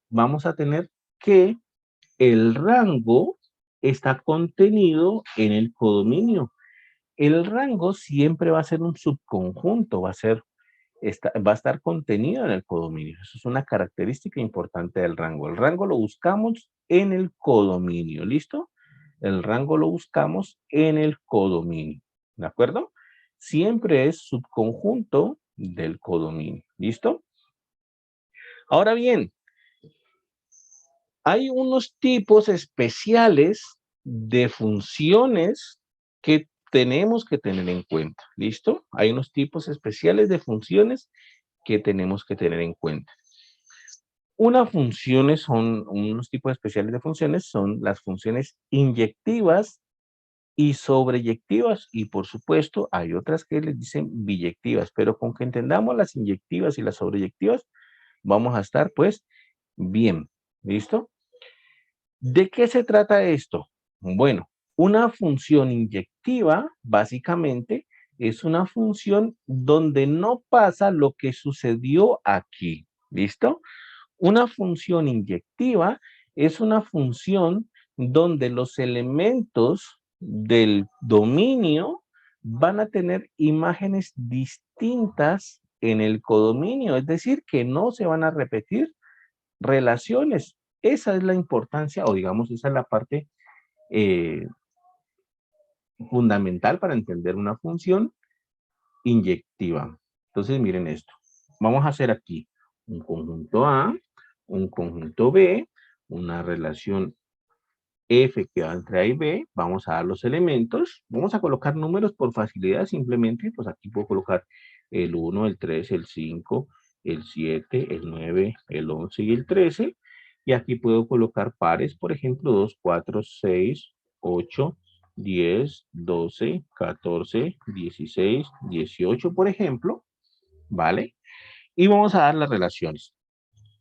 vamos a tener que el rango está contenido en el codominio. El rango siempre va a ser un subconjunto, va a estar contenido en el codominio. Eso es una característica importante del rango. El rango lo buscamos en el codominio, ¿listo? El rango lo buscamos en el codominio, ¿de acuerdo? Siempre es subconjunto del codominio, ¿listo? Ahora bien, hay unos tipos especiales de funciones que tenemos que tener en cuenta, ¿listo? Hay unos tipos especiales de funciones que tenemos que tener en cuenta. Unos tipos especiales de funciones son las funciones inyectivas y sobreyectivas, y por supuesto hay otras que les dicen biyectivas, pero con que entendamos las inyectivas y las sobreyectivas, vamos a estar pues bien, ¿listo? ¿De qué se trata esto? Bueno, una función inyectiva básicamente es una función donde no pasa lo que sucedió aquí, ¿listo? Una función inyectiva es una función donde los elementos del dominio van a tener imágenes distintas en el codominio, es decir, que no se van a repetir relaciones. Esa es la importancia, o digamos, esa es la parte fundamental para entender una función inyectiva. Entonces, miren esto. Vamos a hacer aquí un conjunto A, un conjunto B, una relación F que va entre A y B. Vamos a dar los elementos. Vamos a colocar números por facilidad simplemente. Pues aquí puedo colocar el 1, el 3, el 5, el 7, el 9, el 11 y el 13. Y aquí puedo colocar pares, por ejemplo, 2, 4, 6, 8, 10, 12, 14, 16, 18, por ejemplo. ¿Vale? Y vamos a dar las relaciones.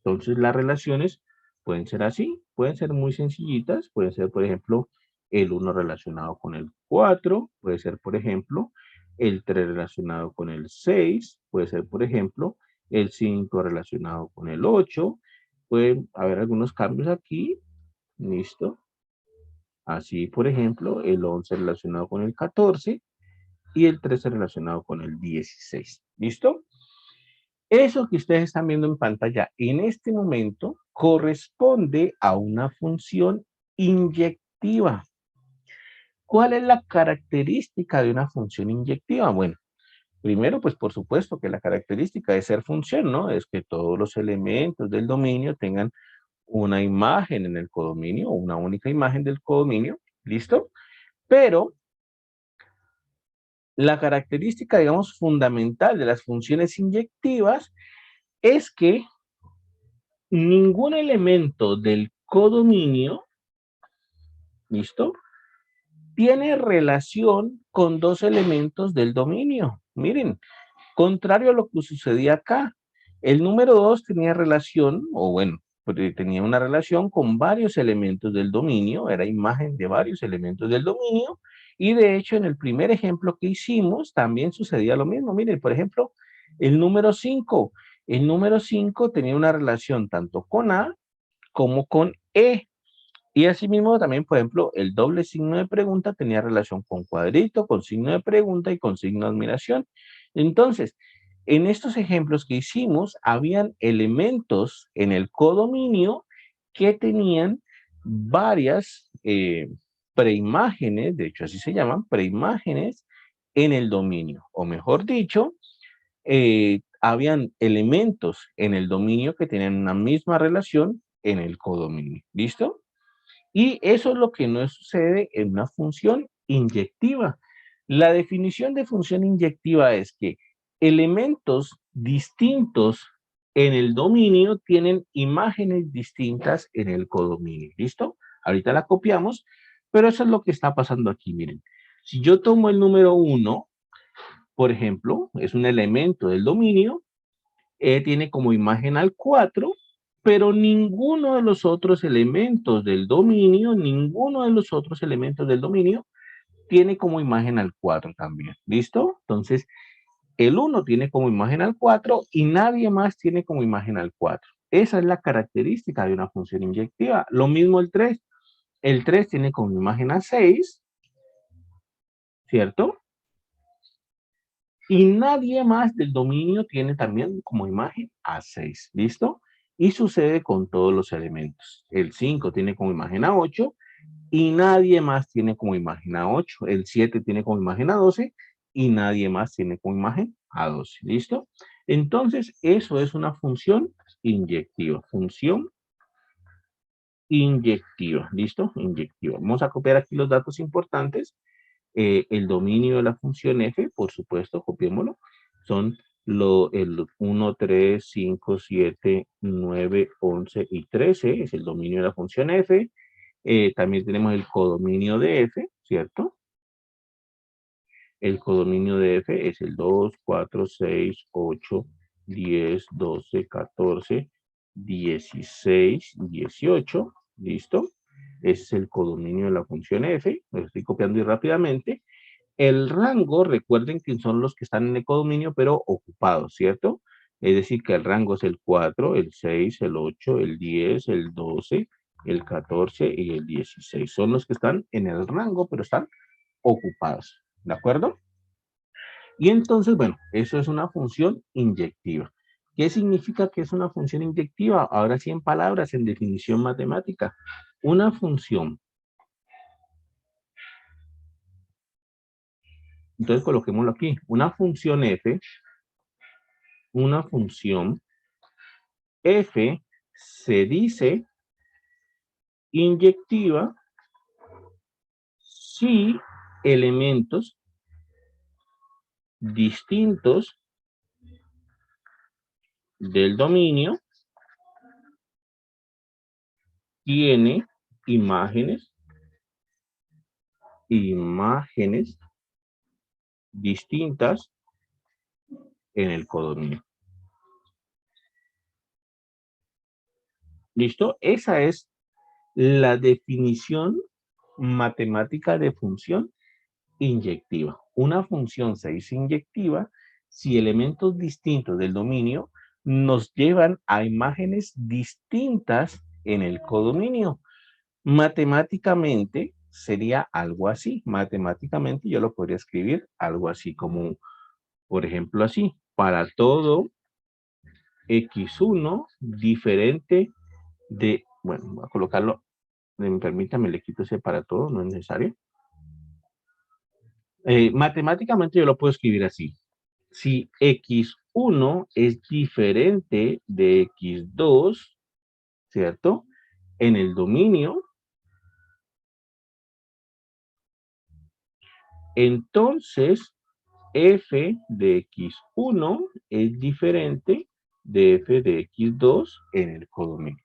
Entonces, las relaciones pueden ser así, pueden ser muy sencillitas, puede ser, por ejemplo, el 1 relacionado con el 4, puede ser, por ejemplo, el 3 relacionado con el 6, puede ser, por ejemplo, el 5 relacionado con el 8, pueden haber algunos cambios aquí, listo. Así, por ejemplo, el 11 relacionado con el 14 y el 13 relacionado con el 16, ¿listo? Eso que ustedes están viendo en pantalla en este momento corresponde a una función inyectiva. ¿Cuál es la característica de una función inyectiva? Bueno, primero, pues por supuesto que la característica de ser función, ¿no? Es que todos los elementos del dominio tengan una imagen en el codominio, una única imagen del codominio, ¿listo? Pero la característica, digamos, fundamental de las funciones inyectivas es que ningún elemento del codominio, ¿listo?, tiene relación con dos elementos del dominio. Miren, contrario a lo que sucedía acá, el número 2 tenía relación, o bueno, tenía una relación con varios elementos del dominio, era imagen de varios elementos del dominio, y de hecho en el primer ejemplo que hicimos también sucedía lo mismo. Miren, por ejemplo, el número 5. El número 5 tenía una relación tanto con A como con E. Y asimismo también, por ejemplo, el doble signo de pregunta tenía relación con cuadrito, con signo de pregunta y con signo de admiración. Entonces, en estos ejemplos que hicimos, habían elementos en el codominio que tenían varias preimágenes, de hecho así se llaman, preimágenes en el dominio. O mejor dicho, habían elementos en el dominio que tenían una misma relación en el codominio. ¿Listo? Y eso es lo que no sucede en una función inyectiva. La definición de función inyectiva es que elementos distintos en el dominio tienen imágenes distintas en el codominio. ¿Listo? Ahorita la copiamos, pero eso es lo que está pasando aquí. Miren, si yo tomo el número 1, por ejemplo, es un elemento del dominio, tiene como imagen al 4, pero ninguno de los otros elementos del dominio, tiene como imagen al 4 también. ¿Listo? Entonces, el 1 tiene como imagen al 4 y nadie más tiene como imagen al 4. Esa es la característica de una función inyectiva. Lo mismo el 3. El 3 tiene como imagen a 6, ¿cierto? Y nadie más del dominio tiene también como imagen a 6, ¿listo? Y sucede con todos los elementos. El 5 tiene como imagen a 8 y nadie más tiene como imagen a 8. El 7 tiene como imagen a 12 y nadie más tiene como imagen a 12, ¿listo? Entonces, eso es una función inyectiva. Función inyectiva, ¿listo? Inyectiva. Vamos a copiar aquí los datos importantes. El dominio de la función f, por supuesto, copiémoslo, son el 1, 3, 5, 7, 9, 11 y 13, es el dominio de la función f. También tenemos el codominio de f, ¿cierto? El codominio de f es el 2, 4, 6, 8, 10, 12, 14, 16, 18, ¿listo? Ese es el codominio de la función f, lo estoy copiando y rápidamente. El rango, recuerden que son los que están en el codominio, pero ocupados, ¿cierto? Es decir, que el rango es el 4, el 6, el 8, el 10, el 12, el 14 y el 16. Son los que están en el rango, pero están ocupados, ¿de acuerdo? Y entonces, bueno, eso es una función inyectiva. ¿Qué significa que es una función inyectiva? Ahora sí en palabras, en definición matemática. Una función. Entonces coloquémoslo aquí. Una función f se dice inyectiva si elementos distintos del dominio tiene imágenes distintas en el codominio. ¿Listo? Esa es la definición matemática de función inyectiva. Una función se dice inyectiva si elementos distintos del dominio nos llevan a imágenes distintas en el codominio. Matemáticamente sería algo así. Matemáticamente yo lo podría escribir algo así como, por ejemplo, así. Para todo x1 diferente de, bueno, voy a colocarlo, permítame, le quito ese para todo, no es necesario. Matemáticamente yo lo puedo escribir así. Si x1 es diferente de x2, ¿cierto? en el dominio, entonces f de x1 es diferente de f de x2 en el codominio.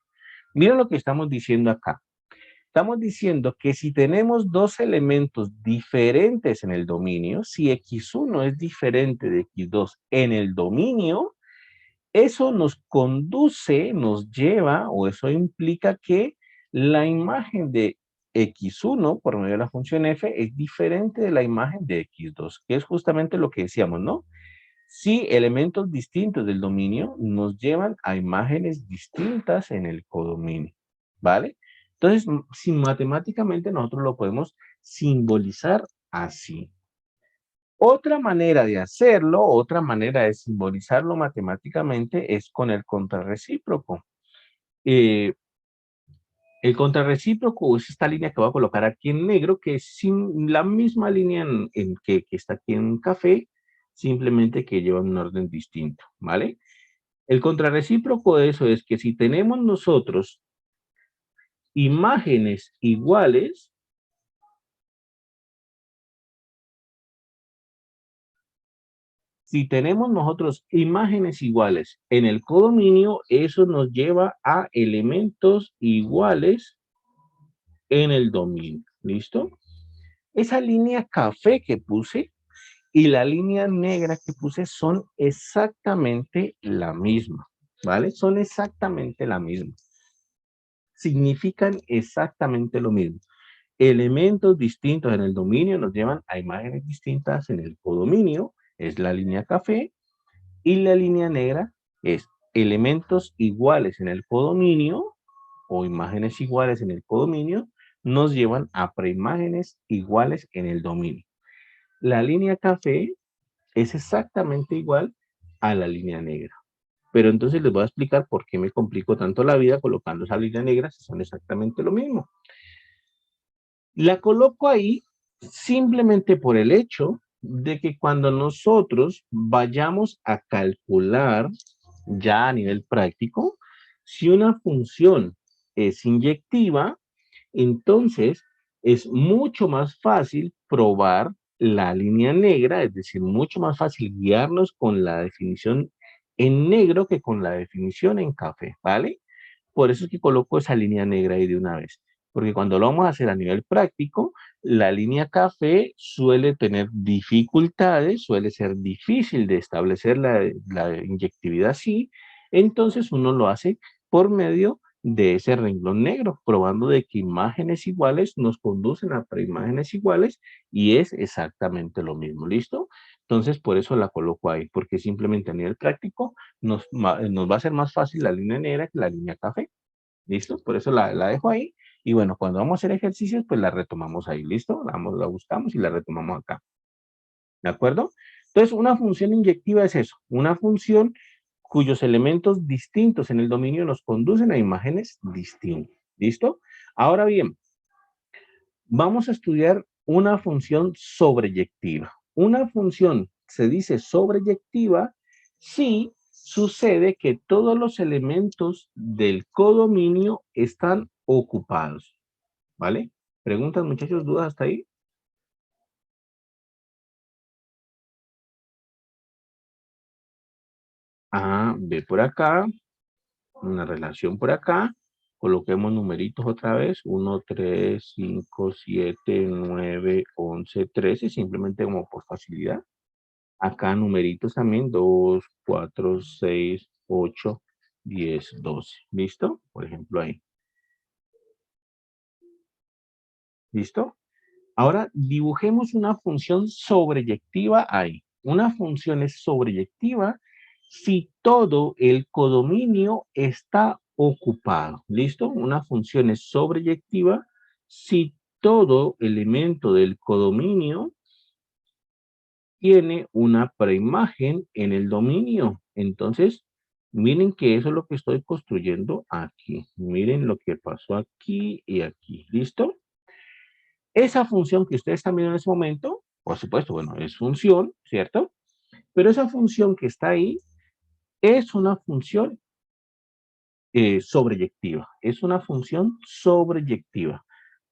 Mira lo que estamos diciendo acá. Estamos diciendo que si tenemos dos elementos diferentes en el dominio, si x1 es diferente de x2 en el dominio, eso nos conduce, nos lleva, o eso implica que la imagen de x1 por medio de la función f es diferente de la imagen de x2, que es justamente lo que decíamos, ¿no? Si elementos distintos del dominio nos llevan a imágenes distintas en el codominio, ¿vale? Entonces, si matemáticamente nosotros lo podemos simbolizar así. Otra manera de hacerlo, otra manera de simbolizarlo matemáticamente es con el contrarrecíproco. El contrarrecíproco es esta línea que voy a colocar aquí en negro, que es la misma línea que está aquí en café, simplemente que lleva un orden distinto, ¿vale? El contrarrecíproco de eso es que si tenemos nosotros imágenes iguales, en el codominio, eso nos lleva a elementos iguales en el dominio. ¿Listo? Esa línea café que puse y la línea negra que puse son exactamente la misma, ¿vale? Son exactamente la misma. Significan exactamente lo mismo. Elementos distintos en el dominio nos llevan a imágenes distintas en el codominio, es la línea café, y la línea negra es elementos iguales en el codominio o imágenes iguales en el codominio nos llevan a preimágenes iguales en el dominio. La línea café es exactamente igual a la línea negra. Pero entonces les voy a explicar por qué me complico tanto la vida colocando esa línea negra si son exactamente lo mismo. La coloco ahí simplemente por el hecho de que cuando nosotros vayamos a calcular ya a nivel práctico, si una función es inyectiva, entonces es mucho más fácil probar la línea negra, es decir, mucho más fácil guiarnos con la definición en negro que con la definición en café, ¿vale? Por eso es que coloco esa línea negra ahí de una vez. Porque cuando lo vamos a hacer a nivel práctico, la línea café suele tener dificultades, suele ser difícil de establecer la inyectividad así. Entonces uno lo hace por medio de ese renglón negro, probando de que imágenes iguales nos conducen a preimágenes iguales y es exactamente lo mismo. ¿Listo? Entonces por eso la coloco ahí, porque simplemente a nivel práctico nos va a ser más fácil la línea negra que la línea café. ¿Listo? Por eso la dejo ahí. Y bueno, cuando vamos a hacer ejercicios, pues la retomamos ahí. ¿Listo? La buscamos y la retomamos acá. ¿De acuerdo? Entonces, una función inyectiva es eso. Una función cuyos elementos distintos en el dominio nos conducen a imágenes distintas. ¿Listo? Ahora bien, vamos a estudiar una función sobreyectiva. Una función se dice sobreyectiva si sucede que todos los elementos del codominio están ocupados. ¿Vale? ¿Preguntas, muchachos? ¿Dudas hasta ahí? Ah, ve por acá, una relación por acá. Coloquemos numeritos otra vez. 1, 3, 5, 7, 9, 11, 13. Simplemente como por facilidad. Acá numeritos también. 2, 4, 6, 8, 10, 12. ¿Listo? Por ejemplo ahí. ¿Listo? Ahora dibujemos una función sobreyectiva ahí. Una función es sobreyectiva si todo el codominio está ocupado. ¿Listo? Una función es sobreyectiva si todo elemento del codominio tiene una preimagen en el dominio. Entonces, miren que eso es lo que estoy construyendo aquí. Miren lo que pasó aquí y aquí. ¿Listo? Esa función que ustedes están viendo en ese momento, por supuesto, bueno, es función, ¿cierto? Pero esa función que está ahí es una función sobreyectiva. Es una función sobreyectiva.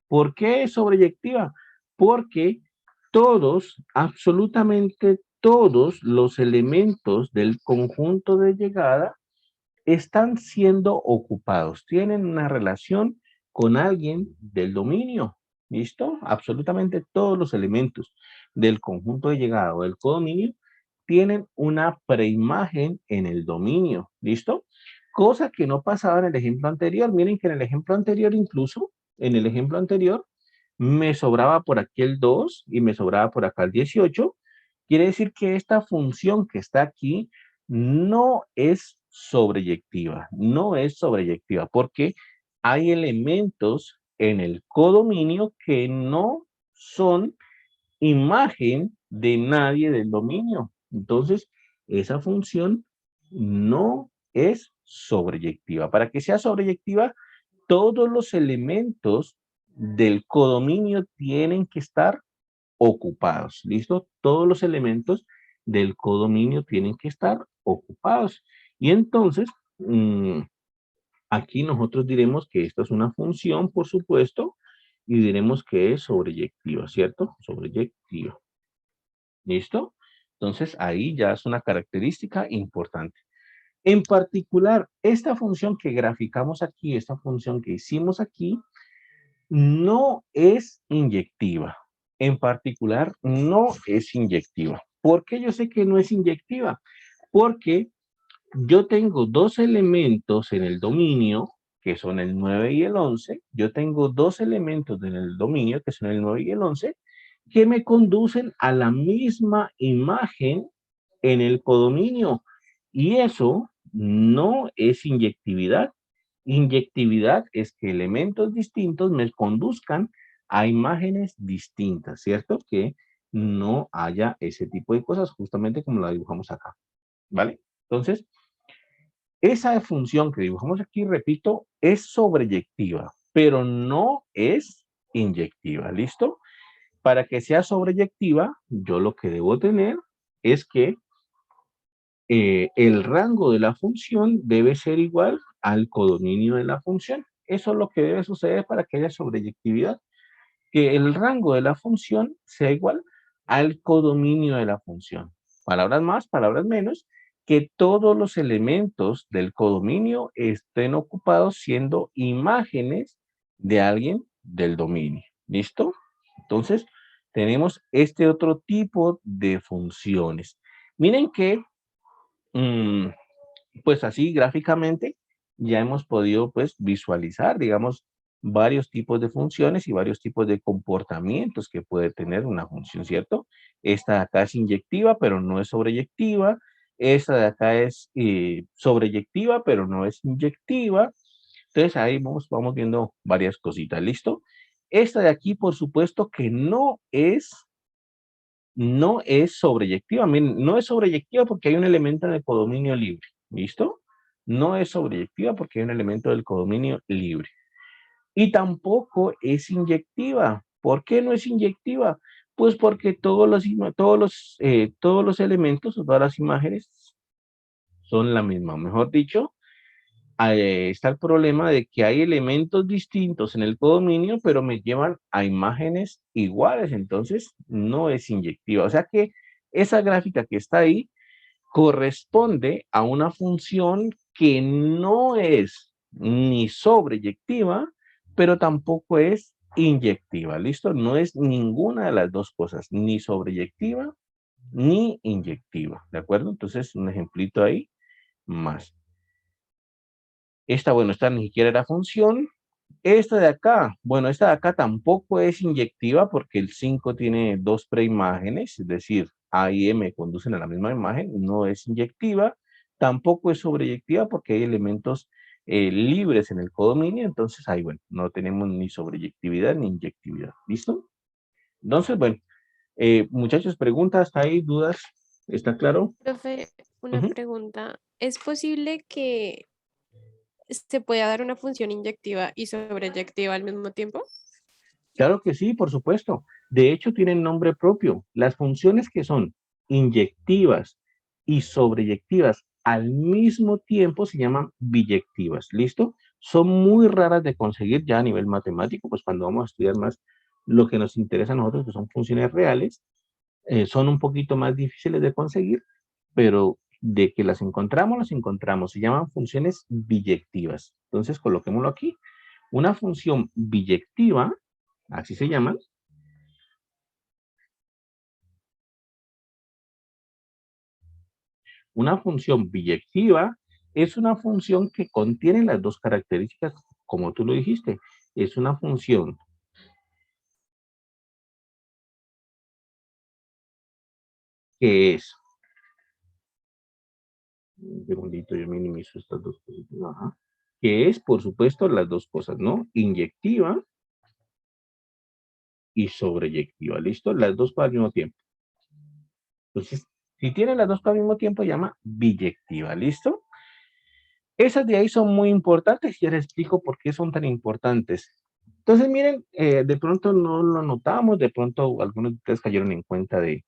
¿Por qué es sobreyectiva? Porque todos, absolutamente todos los elementos del conjunto de llegada están siendo ocupados, tienen una relación con alguien del dominio. ¿Listo? Absolutamente todos los elementos del conjunto de llegada o del codominio tienen una preimagen en el dominio. ¿Listo? Cosa que no pasaba en el ejemplo anterior. Miren que en el ejemplo anterior, incluso, en el ejemplo anterior, me sobraba por aquí el 2 y me sobraba por acá el 18. Quiere decir que esta función que está aquí no es sobreyectiva, no es sobreyectiva, porque hay elementos en el codominio que no son imagen de nadie del dominio. Entonces, esa función no es sobreyectiva. Para que sea sobreyectiva, todos los elementos del codominio tienen que estar ocupados. ¿Listo? Todos los elementos del codominio tienen que estar ocupados. Y entonces, aquí nosotros diremos que esta es una función, por supuesto, y diremos que es sobreyectiva, ¿cierto? Sobreyectiva. ¿Listo? Entonces, ahí ya es una característica importante. En particular, esta función que graficamos aquí, esta función que hicimos aquí, no es inyectiva. En particular, no es inyectiva. ¿Por qué yo sé que no es inyectiva? Porque yo tengo dos elementos en el dominio, que son el 9 y el 11. Yo tengo dos elementos en el dominio, que son el 9 y el 11, que me conducen a la misma imagen en el codominio. Y eso no es inyectividad. Inyectividad es que elementos distintos me conduzcan a imágenes distintas, ¿cierto? Que no haya ese tipo de cosas, justamente como la dibujamos acá, ¿vale? Entonces, esa función que dibujamos aquí, repito, es sobreyectiva, pero no es inyectiva, ¿listo? Para que sea sobreyectiva, yo lo que debo tener es que el rango de la función debe ser igual al codominio de la función. Eso es lo que debe suceder para que haya sobreyectividad, que el rango de la función sea igual al codominio de la función. Palabras más, palabras menos, que todos los elementos del codominio estén ocupados siendo imágenes de alguien del dominio. ¿Listo? Entonces, tenemos este otro tipo de funciones. Miren que pues así gráficamente ya hemos podido pues visualizar, digamos, varios tipos de funciones y varios tipos de comportamientos que puede tener una función, ¿cierto? Esta de acá es inyectiva, pero no es sobreyectiva. Esta de acá es sobreyectiva, pero no es inyectiva. Entonces ahí vamos viendo varias cositas, ¿listo? Esta de aquí, por supuesto que no es sobreyectiva. Miren, no es sobreyectiva porque hay un elemento en el codominio libre. ¿Listo? No es sobreyectiva porque hay un elemento del codominio libre. Y tampoco es inyectiva. ¿Por qué no es inyectiva? Pues porque todos los elementos o todas las imágenes son la misma. Mejor dicho, está el problema de que hay elementos distintos en el codominio, pero me llevan a imágenes iguales, entonces no es inyectiva. O sea que esa gráfica que está ahí corresponde a una función que no es ni sobreyectiva, pero tampoco es inyectiva, ¿listo? No es ninguna de las dos cosas, ni sobreyectiva ni inyectiva, ¿de acuerdo? Entonces, un ejemplito ahí más. Esta, bueno, esta ni siquiera era función. Esta de acá, bueno, esta de acá tampoco es inyectiva porque el 5 tiene dos preimágenes, es decir, A y M conducen a la misma imagen, no es inyectiva. Tampoco es sobreyectiva porque hay elementos libres en el codominio, entonces ahí, bueno, no tenemos ni sobreyectividad ni inyectividad. ¿Listo? Entonces, bueno, muchachos, preguntas, ¿hay dudas? ¿Está claro? Profe, una Ujú. pregunta. ¿Es posible que se pueda dar una función inyectiva y sobreyectiva al mismo tiempo? Claro que sí, por supuesto. De hecho, tienen nombre propio. Las funciones que son inyectivas y sobreyectivas al mismo tiempo se llaman biyectivas, ¿listo? Son muy raras de conseguir ya a nivel matemático, pues cuando vamos a estudiar más lo que nos interesa a nosotros, que son funciones reales, son un poquito más difíciles de conseguir, pero de que las encontramos, se llaman funciones biyectivas. Entonces, coloquémoslo aquí. Una función biyectiva, así se llaman. Una función biyectiva es una función que contiene las dos características, como tú lo dijiste. Es una función que es, un segundito, yo minimizo estas dos cosas, ajá, que es, por supuesto, las dos cosas, ¿no? Inyectiva y sobreyectiva, ¿listo? Las dos al mismo tiempo. Entonces, si tiene las dos al mismo tiempo, se llama biyectiva, ¿listo? Esas de ahí son muy importantes y ya les explico por qué son tan importantes. Entonces, miren, de pronto no lo notamos, de pronto algunos de ustedes cayeron en cuenta de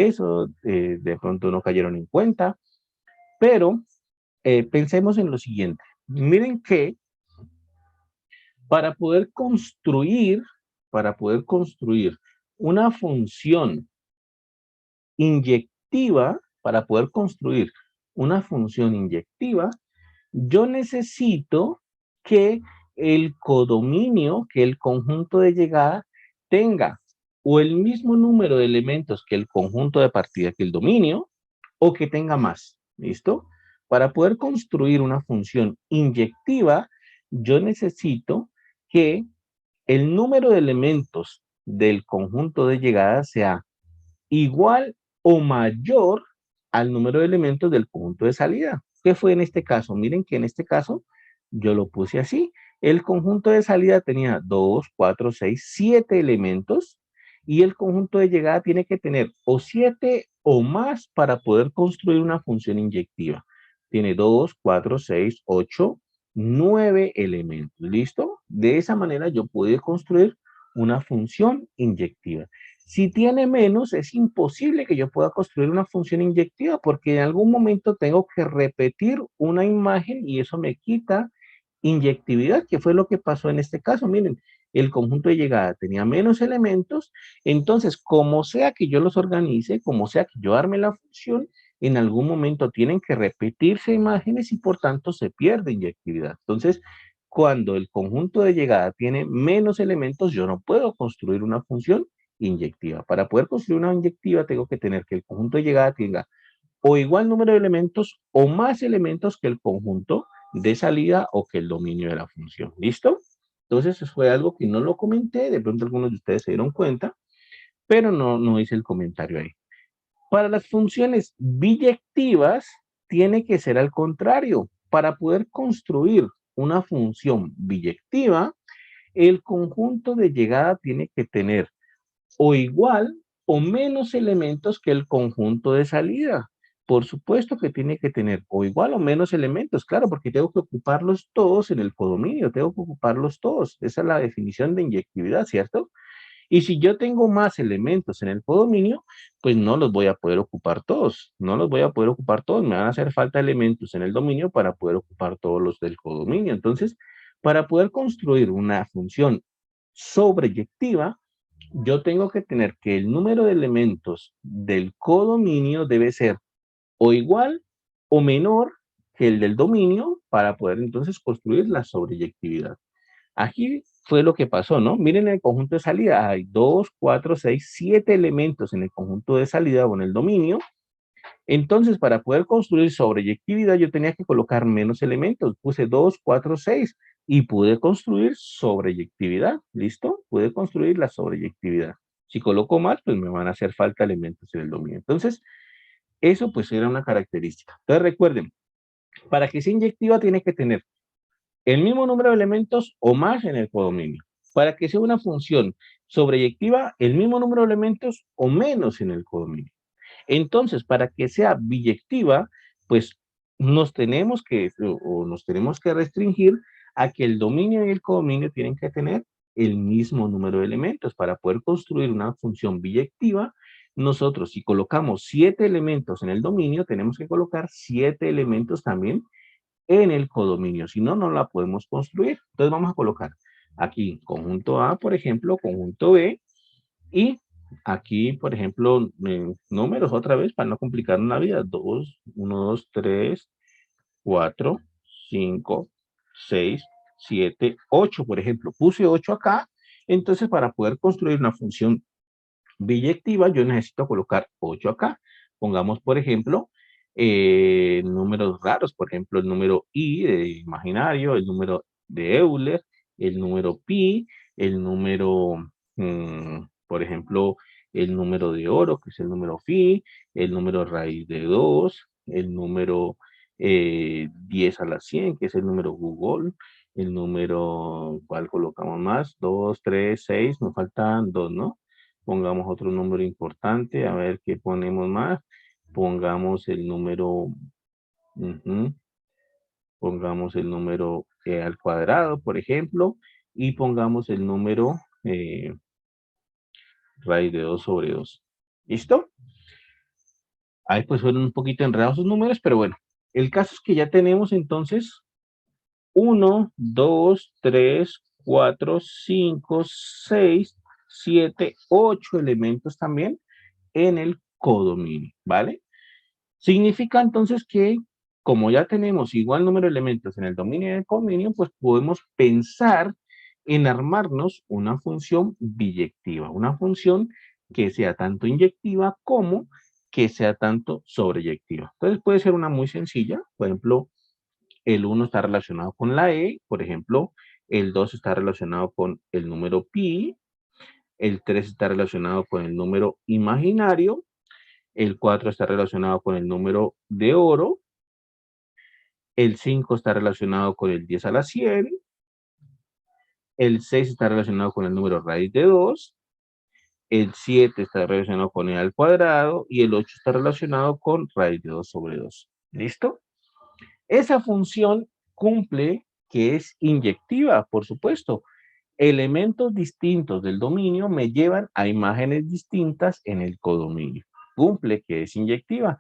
eso, de pronto no cayeron en cuenta, pero pensemos en lo siguiente. Miren que para poder construir una función inyectiva, para poder construir una función inyectiva, yo necesito que el codominio, que el conjunto de llegada, tenga o el mismo número de elementos que el conjunto de partida, que el dominio, o que tenga más. ¿Listo? Para poder construir una función inyectiva, yo necesito que el número de elementos del conjunto de llegada sea igual o mayor al número de elementos del conjunto de salida. ¿Qué fue en este caso? Miren que en este caso yo lo puse así. El conjunto de salida tenía 2, 4, 6, 7 elementos y el conjunto de llegada tiene que tener o 7 o más para poder construir una función inyectiva. Tiene 2, 4, 6, 8, 9 elementos. ¿Listo? De esa manera yo pude construir una función inyectiva. Si tiene menos, es imposible que yo pueda construir una función inyectiva porque en algún momento tengo que repetir una imagen y eso me quita inyectividad, que fue lo que pasó en este caso. Miren, el conjunto de llegada tenía menos elementos, entonces como sea que yo los organice, como sea que yo arme la función, en algún momento tienen que repetirse imágenes y por tanto se pierde inyectividad. Entonces, cuando el conjunto de llegada tiene menos elementos, yo no puedo construir una función inyectiva. Para poder construir una inyectiva tengo que tener que el conjunto de llegada tenga o igual número de elementos o más elementos que el conjunto de salida o que el dominio de la función. ¿Listo? Entonces, eso fue algo que no lo comenté, de pronto algunos de ustedes se dieron cuenta, pero no hice el comentario ahí. Para las funciones biyectivas, tiene que ser al contrario. Para poder construir una función biyectiva, el conjunto de llegada tiene que tener o igual o menos elementos que el conjunto de salida. Por supuesto que tiene que tener o igual o menos elementos, claro, porque tengo que ocuparlos todos en el codominio, tengo que ocuparlos todos. Esa es la definición de inyectividad, ¿cierto? Y si yo tengo más elementos en el codominio, pues no los voy a poder ocupar todos, no los voy a poder ocupar todos, me van a hacer falta elementos en el dominio para poder ocupar todos los del codominio. Entonces, para poder construir una función sobreyectiva, yo tengo que tener que el número de elementos del codominio debe ser o igual o menor que el del dominio para poder entonces construir la sobreyectividad. Aquí fue lo que pasó, ¿no? Miren el conjunto de salida, hay 2, 4, 6, 7 elementos en el conjunto de salida o en el dominio. Entonces, para poder construir sobreyectividad, yo tenía que colocar menos elementos. Puse 2, 4, 6 y pude construir sobreyectividad. ¿Listo? Pude construir la sobreyectividad. Si coloco más, pues me van a hacer falta elementos en el dominio. Entonces, eso pues era una característica. Entonces, recuerden, para que sea inyectiva tiene que tener el mismo número de elementos o más en el codominio. Para que sea una función sobreyectiva, el mismo número de elementos o menos en el codominio. Entonces, para que sea biyectiva, pues nos tenemos que restringir a que el dominio y el codominio tienen que tener el mismo número de elementos. Para poder construir una función biyectiva, nosotros si colocamos 7 elementos en el dominio, tenemos que colocar 7 elementos también en el codominio, si no, no la podemos construir. Entonces vamos a colocar aquí conjunto A, por ejemplo, conjunto B, y aquí, por ejemplo, números otra vez para no complicar la vida. 2, 1, 2, 3, 4, 5, 6, 7, 8, por ejemplo. Puse 8 acá. Entonces, para poder construir una función biyectiva, yo necesito colocar 8 acá. Pongamos, por ejemplo, números raros. Por ejemplo, el número i de imaginario, el número de Euler, el número pi, el número, por ejemplo, el número de oro, que es el número phi, el número raíz de 2, el número 10 a la 100, que es el número Google, el número, ¿cuál colocamos más? 2, 3, 6, nos faltan 2, ¿no? Pongamos otro número importante, a ver qué ponemos más. Pongamos el número, pongamos el número al cuadrado, por ejemplo, y pongamos el número raíz de 2 sobre 2. ¿Listo? Ahí pues fueron un poquito enredados sus números, pero bueno, el caso es que ya tenemos entonces 1, 2, 3, 4, 5, 6, 7, 8 elementos también en el codominio, ¿vale? Significa entonces que como ya tenemos igual número de elementos en el dominio y en el codominio, pues podemos pensar en armarnos una función biyectiva, una función que sea tanto inyectiva como que sea tanto sobreyectiva. Entonces puede ser una muy sencilla, por ejemplo, el 1 está relacionado con la E, por ejemplo, el 2 está relacionado con el número pi, el 3 está relacionado con el número imaginario, el 4 está relacionado con el número de oro, el 5 está relacionado con el 10 a la 100, el 6 está relacionado con el número raíz de 2, el 7 está relacionado con el al cuadrado y el 8 está relacionado con raíz de 2 sobre 2. ¿Listo? Esa función cumple que es inyectiva, por supuesto. Elementos distintos del dominio me llevan a imágenes distintas en el codominio. Cumple que es inyectiva.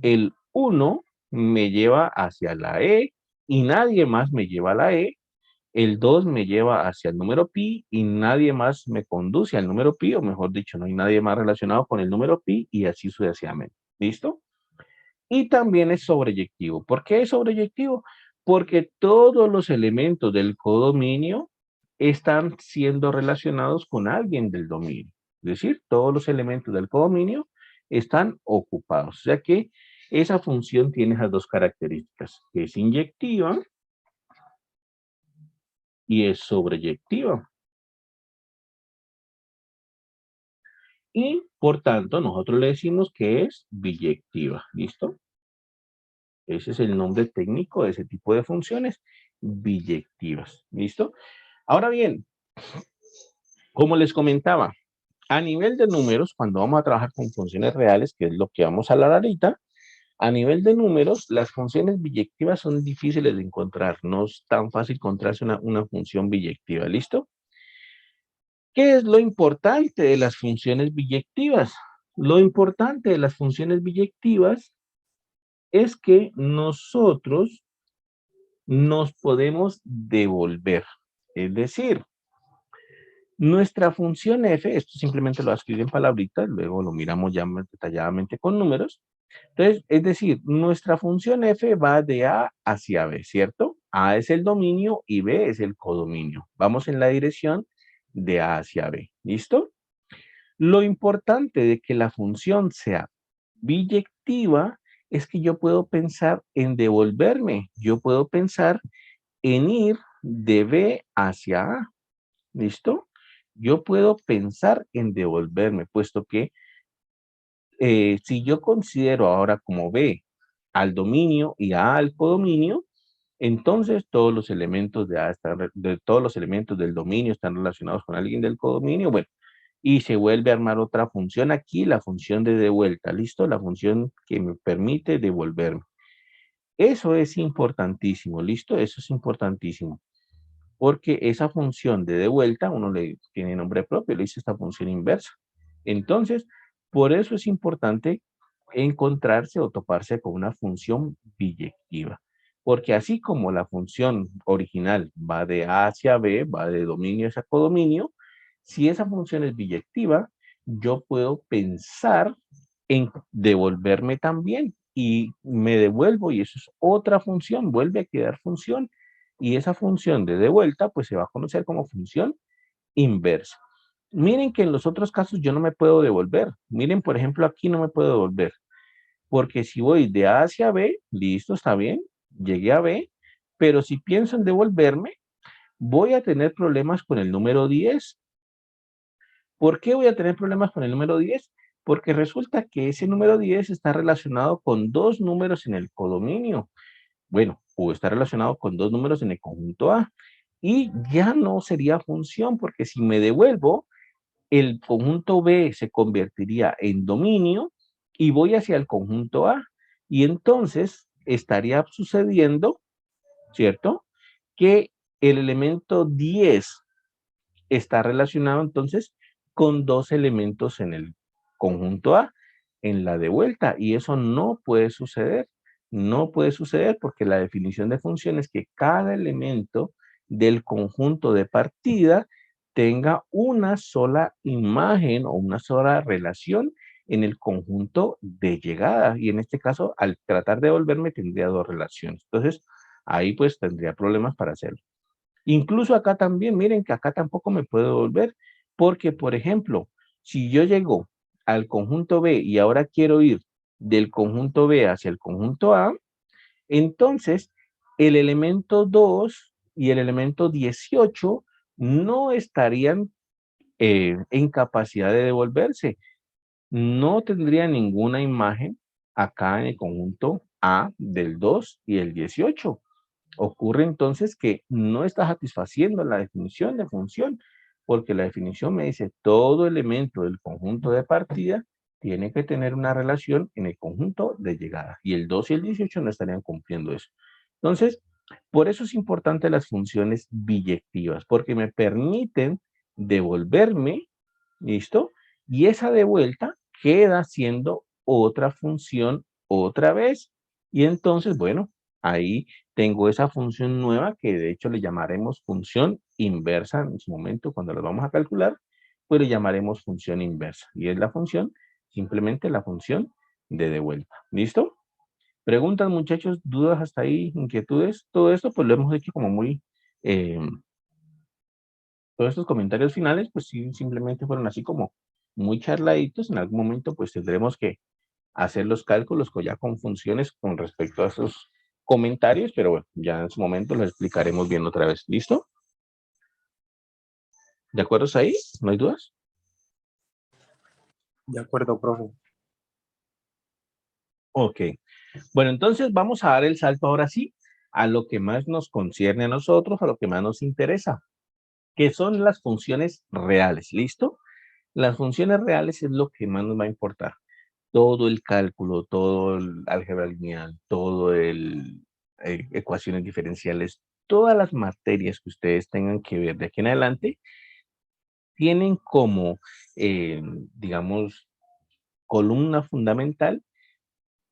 El 1 me lleva hacia la E y nadie más me lleva a la E. El 2 me lleva hacia el número pi y nadie más me conduce al número pi, o mejor dicho, no hay nadie más relacionado con el número pi y así sucesivamente. ¿Listo? Y también es sobreyectivo. ¿Por qué es sobreyectivo? Porque todos los elementos del codominio están siendo relacionados con alguien del dominio. Es decir, todos los elementos del codominio están ocupados. O sea que esa función tiene esas dos características, que es inyectiva y es sobreyectiva. Y por tanto, nosotros le decimos que es biyectiva. ¿Listo? Ese es el nombre técnico de ese tipo de funciones biyectivas. ¿Listo? Ahora bien, como les comentaba, a nivel de números, cuando vamos a trabajar con funciones reales, que es lo que vamos a hablar ahorita, a nivel de números, las funciones biyectivas son difíciles de encontrar. No es tan fácil encontrarse una función biyectiva. ¿Listo? ¿Qué es lo importante de las funciones biyectivas? Lo importante de las funciones biyectivas es que nosotros nos podemos devolver. Es decir, nuestra función f, esto simplemente lo escribo en palabritas, luego lo miramos ya más detalladamente con números. Entonces, es decir, nuestra función f va de A hacia B, ¿cierto? A es el dominio y B es el codominio. Vamos en la dirección de A hacia B, ¿listo? Lo importante de que la función sea biyectiva es que yo puedo pensar en devolverme, yo puedo pensar en ir de B hacia A, ¿listo? Yo puedo pensar en devolverme, puesto que si yo considero ahora como B al dominio y A al codominio, entonces todos los elementos de A todos los elementos del dominio están relacionados con alguien del codominio, bueno, y se vuelve a armar otra función aquí, la función de vuelta, ¿listo? La función que me permite devolverme. Eso es importantísimo, ¿listo? Eso es importantísimo. Porque esa función de vuelta, uno le tiene nombre propio, le dice esta función inversa. Entonces, Por eso es importante encontrarse o toparse con una función biyectiva. Porque así como la función original va de A hacia B, va de dominio hacia codominio, si esa función es biyectiva, yo puedo pensar en devolverme también y me devuelvo y eso es otra función, vuelve a quedar función y esa función de vuelta pues se va a conocer como función inversa. Miren que en los otros casos yo no me puedo devolver. Miren, por ejemplo, aquí no me puedo devolver. Porque si voy de A hacia B, listo, está bien, llegué a B, pero si pienso en devolverme, voy a tener problemas con el número 10. ¿Por qué voy a tener problemas con el número 10? Porque resulta que ese número 10 está relacionado con dos números en el codominio. Bueno, o está relacionado con dos números en el conjunto A. Y ya no sería función, porque si me devuelvo, el conjunto B se convertiría en dominio y voy hacia el conjunto A. Y entonces estaría sucediendo, ¿cierto? Que el elemento 10 está relacionado entonces con dos elementos en el conjunto A, en la de vuelta. Y eso no puede suceder. No puede suceder porque la definición de función es que cada elemento del conjunto de partida tenga una sola imagen o una sola relación en el conjunto de llegada. Y en este caso, al tratar de devolverme, tendría dos relaciones. Entonces, ahí pues tendría problemas para hacerlo. Incluso acá también, miren que acá tampoco me puedo devolver, porque, por ejemplo, si yo llego al conjunto B y ahora quiero ir del conjunto B hacia el conjunto A, entonces el elemento 2 y el elemento 18 no estarían en capacidad de devolverse. No tendría ninguna imagen acá en el conjunto A del 2 y el 18. Ocurre entonces que no está satisfaciendo la definición de función, porque la definición me dice todo elemento del conjunto de partida tiene que tener una relación en el conjunto de llegada. Y el 2 y el 18 no estarían cumpliendo eso. Entonces, por eso es importante las funciones biyectivas, porque me permiten devolverme, ¿listo? Y esa devuelta queda siendo otra función otra vez. Y entonces, bueno, ahí tengo esa función nueva que de hecho le llamaremos función inversa en su momento cuando la vamos a calcular, pues le llamaremos función inversa. Y es la función, simplemente la función de vuelta. ¿Listo? Preguntas, muchachos, dudas hasta ahí, inquietudes. Todo esto pues lo hemos hecho como muy... todos estos comentarios finales pues sí, simplemente fueron así como muy charladitos. En algún momento pues tendremos que hacer los cálculos ya con funciones con respecto a esos comentarios, pero bueno, ya en su momento lo explicaremos bien otra vez. ¿Listo? ¿De acuerdo ahí? ¿No hay dudas? De acuerdo, profe. Ok. Bueno, entonces vamos a dar el salto ahora sí a lo que más nos concierne a nosotros, a lo que más nos interesa, que son las funciones reales. ¿Listo? Las funciones reales es lo que más nos va a importar. Todo el cálculo, todo el álgebra lineal, todo el ecuaciones diferenciales, todas las materias que ustedes tengan que ver de aquí en adelante, tienen como, digamos, columna fundamental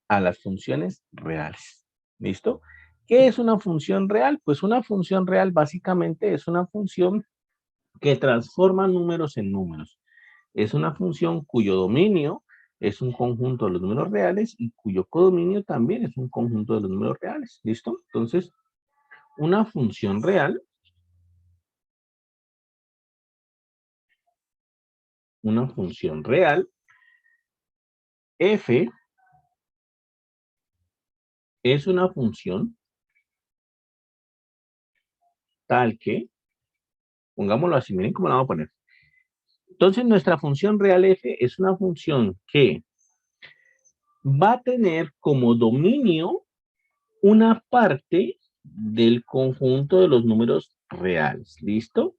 a las funciones reales. ¿Listo? ¿Qué es una función real? Pues una función real básicamente es una función que transforma números en números. Es una función cuyo dominio es un conjunto de los números reales y cuyo codominio también es un conjunto de los números reales. ¿Listo? Entonces, una función real, f es una función tal que, pongámoslo así, miren cómo la vamos a poner. Entonces, nuestra función real f es una función que va a tener como dominio una parte del conjunto de los números reales. ¿Listo?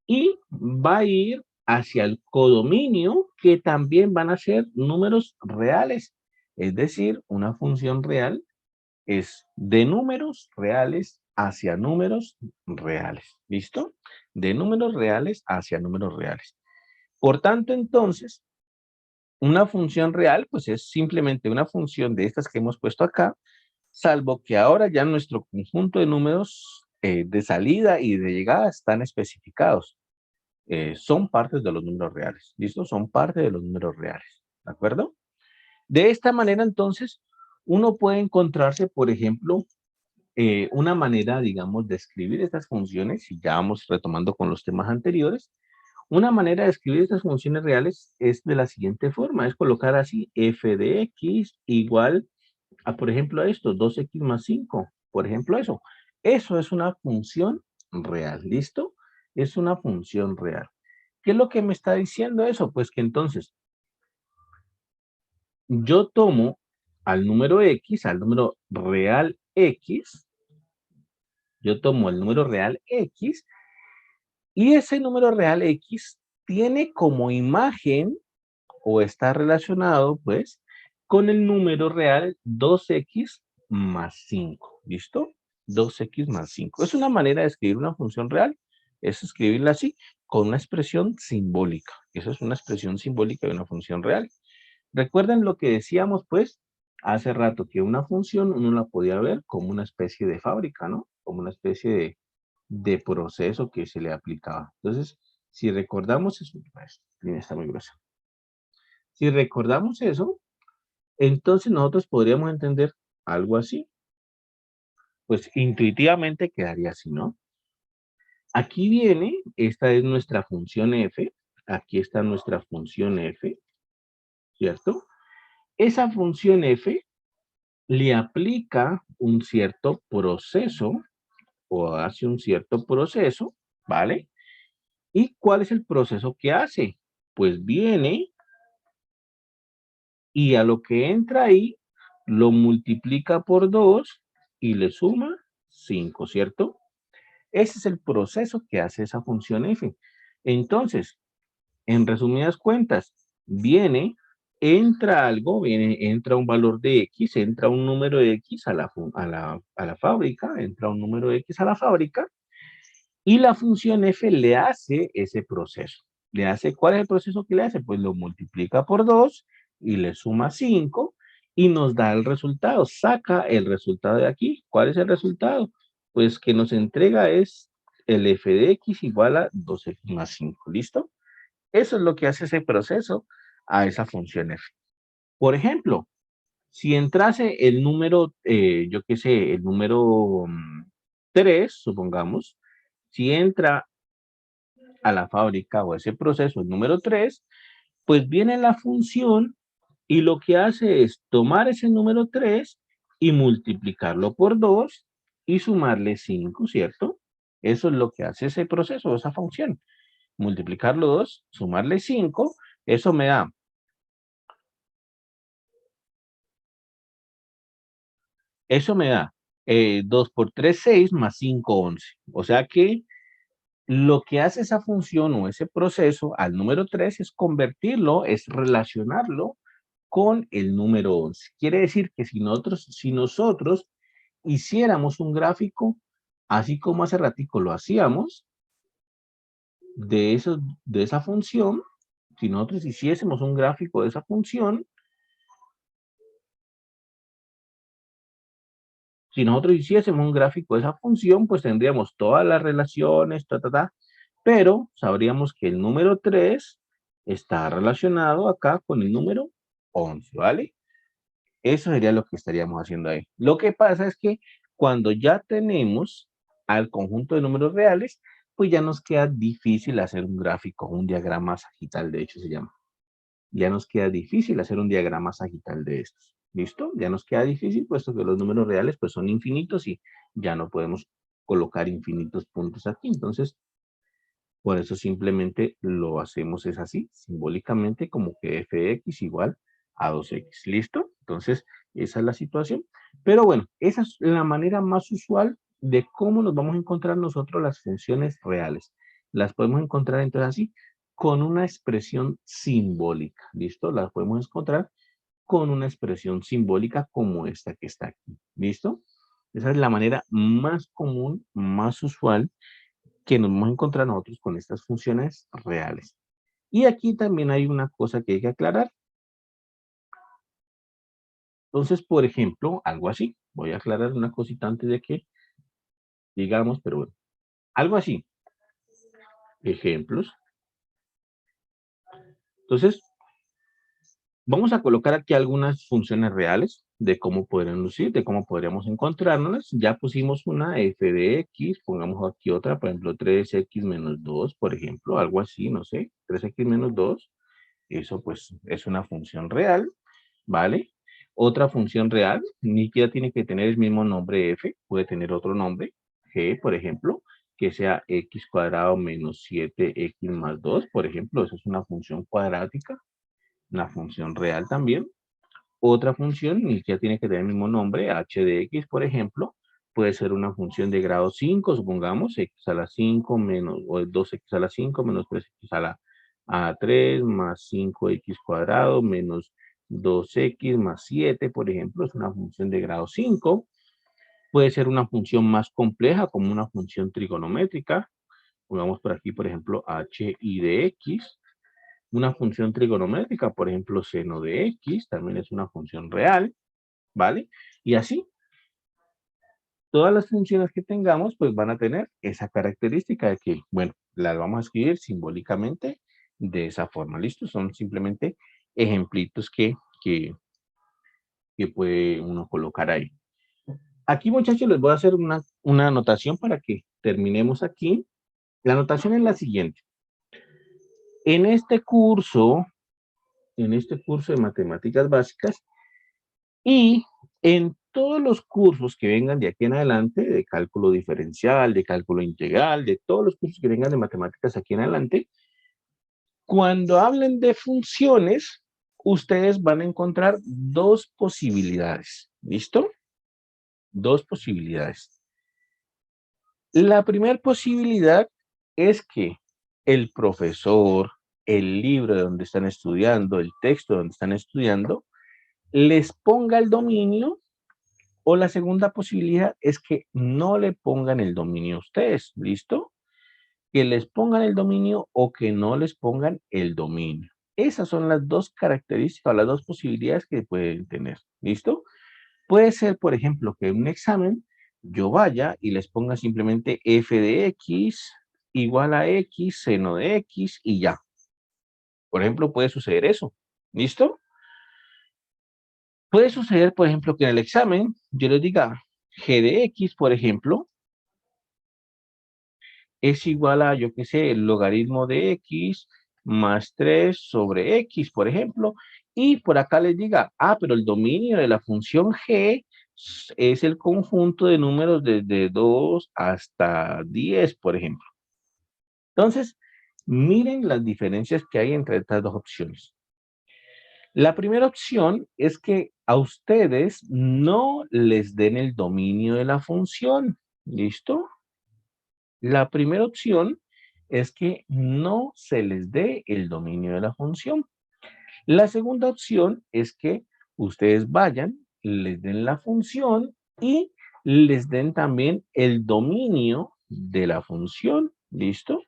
Y va a ir hacia el codominio, que también van a ser números reales. Es decir, una función real es de números reales hacia números reales. ¿Listo? De números reales hacia números reales. Por tanto, entonces, Una función real, pues es simplemente una función de estas que hemos puesto acá, salvo que ahora ya nuestro conjunto de números de salida y de llegada están especificados. Son partes de los números reales, ¿listo? Son parte de los números reales, ¿de acuerdo? De esta manera, entonces, uno puede encontrarse, por ejemplo, una manera, digamos, de escribir estas funciones, y ya vamos retomando con los temas anteriores. Una manera de escribir estas funciones reales es de la siguiente forma, es colocar así f de x igual a, por ejemplo, a esto, 2x más 5, por ejemplo, eso. Eso es una función real, ¿listo? Es una función real. ¿Qué es lo que me está diciendo eso? Pues que entonces, yo tomo al número x, al número real x, yo tomo el número real x, y ese número real x tiene como imagen, o está relacionado, pues, con el número real 2x más 5, ¿listo? 2x más 5. Es una manera de escribir una función real, es escribirla así, con una expresión simbólica. Eso es una expresión simbólica de una función real. Recuerden lo que decíamos, pues, hace rato, que una función uno la podía ver como una especie de fábrica, ¿no? Como una especie de proceso que se le aplicaba. Entonces, si recordamos eso, pues, está muy gruesa. Si recordamos eso, entonces nosotros podríamos entender algo así. Pues intuitivamente quedaría así, ¿no? Aquí viene, esta es nuestra función f, aquí está nuestra función f, ¿cierto? Esa función f le aplica un cierto proceso o hace un cierto proceso, ¿vale? ¿Y cuál es el proceso que hace? Pues viene y a lo que entra ahí lo multiplica por 2 y le suma 5, ¿cierto? Ese es el proceso que hace esa función f. Entonces, en resumidas cuentas, entra un valor de x, entra un número de x a la fábrica, entra un número de x a la fábrica, y la función f le hace ese proceso. ¿Cuál es el proceso que le hace? Pues lo multiplica por 2 y le suma 5 y nos da el resultado. Saca el resultado de aquí. ¿Cuál es el resultado? Pues que nos entrega es el f de x igual a 2x más 5. ¿Listo? Eso es lo que hace ese proceso a esa función f. Por ejemplo, si entrase el número, yo qué sé, el número 3, supongamos, si entra a la fábrica o ese proceso, el número 3, pues viene la función y lo que hace es tomar ese número 3 y multiplicarlo por 2 y sumarle 5, ¿cierto? Eso es lo que hace ese proceso, esa función. Multiplicarlo 2, sumarle 5, eso me da 2 por 3, 6, más 5, 11. O sea que lo que hace esa función o ese proceso al número 3 es convertirlo, es relacionarlo con el número 11. Quiere decir que si nosotros hiciéramos un gráfico, así como hace ratico lo hacíamos, de esa función, si nosotros hiciésemos un gráfico de esa función, pues tendríamos todas las relaciones, pero sabríamos que el número 3 está relacionado acá con el número 11, ¿vale? Eso sería lo que estaríamos haciendo ahí. Lo que pasa es que cuando ya tenemos al conjunto de números reales, pues ya nos queda difícil hacer un gráfico, un diagrama sagital, de hecho se llama. Ya nos queda difícil hacer un diagrama sagital de estos. ¿Listo? Ya nos queda difícil, puesto que los números reales pues son infinitos y ya no podemos colocar infinitos puntos aquí. Entonces, por eso simplemente lo hacemos es así, simbólicamente, como que f de x igual a 2x. ¿Listo? Entonces, esa es la situación. Pero bueno, esa es la manera más usual de cómo nos vamos a encontrar nosotros las funciones reales. Las podemos encontrar entonces así, con una expresión simbólica. ¿Listo? Las podemos encontrar con una expresión simbólica como esta que está aquí. ¿Listo? Esa es la manera más común, más usual que nos vamos a encontrar nosotros con estas funciones reales. Y aquí también hay una cosa que hay que aclarar. Entonces, por ejemplo, algo así. Voy a aclarar una cosita antes de que digamos, pero bueno, algo así. Ejemplos. Entonces, vamos a colocar aquí algunas funciones reales de cómo podrían lucir, de cómo podríamos encontrarnos. Ya pusimos una f de x, pongamos aquí otra, por ejemplo, 3x menos 2, por ejemplo, algo así, no sé, 3x menos 2. Eso pues es una función real, ¿vale? Otra función real, ni siquiera tiene que tener el mismo nombre f, puede tener otro nombre, g, por ejemplo, que sea x cuadrado menos 7x más 2, por ejemplo, eso es una función cuadrática, una función real también. Otra función, ni siquiera tiene que tener el mismo nombre, h de x, por ejemplo, puede ser una función de grado 5, supongamos, x a la 5 menos, o 2x a la 5 menos 3x a 3 más 5x cuadrado menos 2x más 7, por ejemplo, es una función de grado 5. Puede ser una función más compleja, como una función trigonométrica. Pongamos por aquí, por ejemplo, h y de x. Una función trigonométrica, por ejemplo, seno de x, también es una función real, ¿vale? Y así, todas las funciones que tengamos, pues van a tener esa característica de que, bueno, las vamos a escribir simbólicamente de esa forma, ¿listo? Son simplemente ejemplitos que puede uno colocar ahí. Aquí, muchachos, les voy a hacer una anotación para que terminemos aquí. La anotación es la siguiente. En este curso de matemáticas básicas, y en todos los cursos que vengan de aquí en adelante, de cálculo diferencial, de cálculo integral, de todos los cursos que vengan de matemáticas aquí en adelante, cuando hablen de funciones, ustedes van a encontrar dos posibilidades. ¿Listo? Dos posibilidades. La primera posibilidad es que el profesor, el libro de donde están estudiando, el texto de donde están estudiando, les ponga el dominio. O la segunda posibilidad es que no le pongan el dominio a ustedes, ¿listo? Que les pongan el dominio o que no les pongan el dominio. Esas son las dos características, las dos posibilidades que pueden tener, ¿listo? Puede ser, por ejemplo, que en un examen yo vaya y les ponga simplemente f de x igual a x seno de x y ya. Por ejemplo, puede suceder eso, ¿listo? Puede suceder, por ejemplo, que en el examen yo les diga g de x, por ejemplo, es igual a, yo qué sé, el logaritmo de x más 3 sobre x, por ejemplo, y por acá les diga, pero el dominio de la función g es el conjunto de números desde 2 hasta 10, por ejemplo. Entonces, miren las diferencias que hay entre estas dos opciones. La primera opción es que a ustedes no les den el dominio de la función. ¿Listo? La primera opción es que no se les dé el dominio de la función. La segunda opción es que ustedes vayan, les den la función y les den también el dominio de la función. ¿Listo?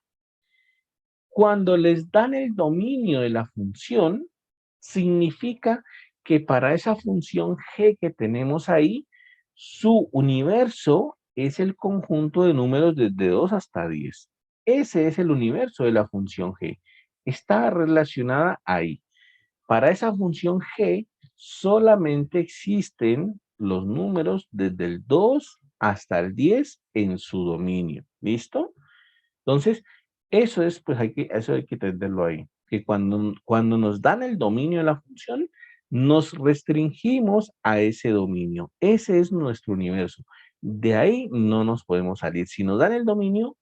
Cuando les dan el dominio de la función, significa que para esa función g que tenemos ahí, su universo es el conjunto de números desde 2 hasta 10. Ese es el universo de la función g. Está relacionada ahí. Para esa función g solamente existen los números desde el 2 hasta el 10 en su dominio. ¿Listo? Entonces, eso es, pues eso hay que entenderlo ahí. Que cuando nos dan el dominio de la función, nos restringimos a ese dominio. Ese es nuestro universo. De ahí no nos podemos salir. Si nos dan el dominio,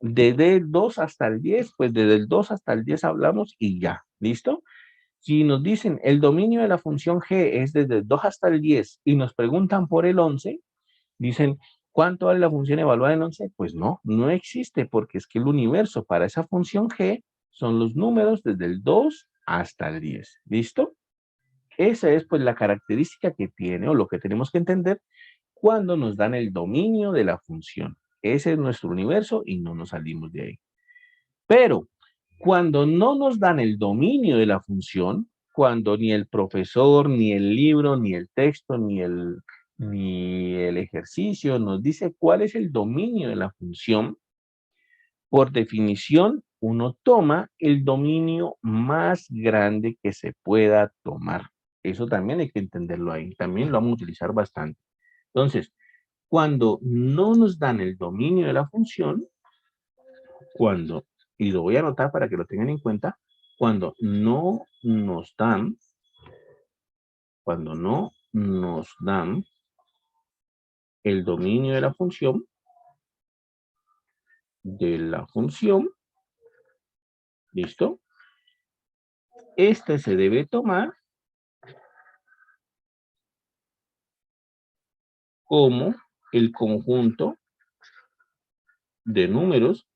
desde el 2 hasta el 10, pues desde el 2 hasta el 10 hablamos y ya. ¿Listo? Si nos dicen el dominio de la función g es desde el 2 hasta el 10 y nos preguntan por el 11, dicen, ¿cuánto vale la función evaluada en 11? Pues no, no existe porque es que el universo para esa función g son los números desde el 2 hasta el 10. ¿Listo? Esa es pues la característica que tiene o lo que tenemos que entender cuando nos dan el dominio de la función. Ese es nuestro universo y no nos salimos de ahí. Pero cuando no nos dan el dominio de la función, cuando ni el profesor, ni el libro, ni el texto, ni el ejercicio nos dice cuál es el dominio de la función, por definición, uno toma el dominio más grande que se pueda tomar. Eso también hay que entenderlo ahí. También lo vamos a utilizar bastante. Entonces, cuando no nos dan el dominio de la función, y lo voy a anotar para que lo tengan en cuenta, cuando no nos dan el dominio de la función, ¿listo? Este se debe tomar como el conjunto de números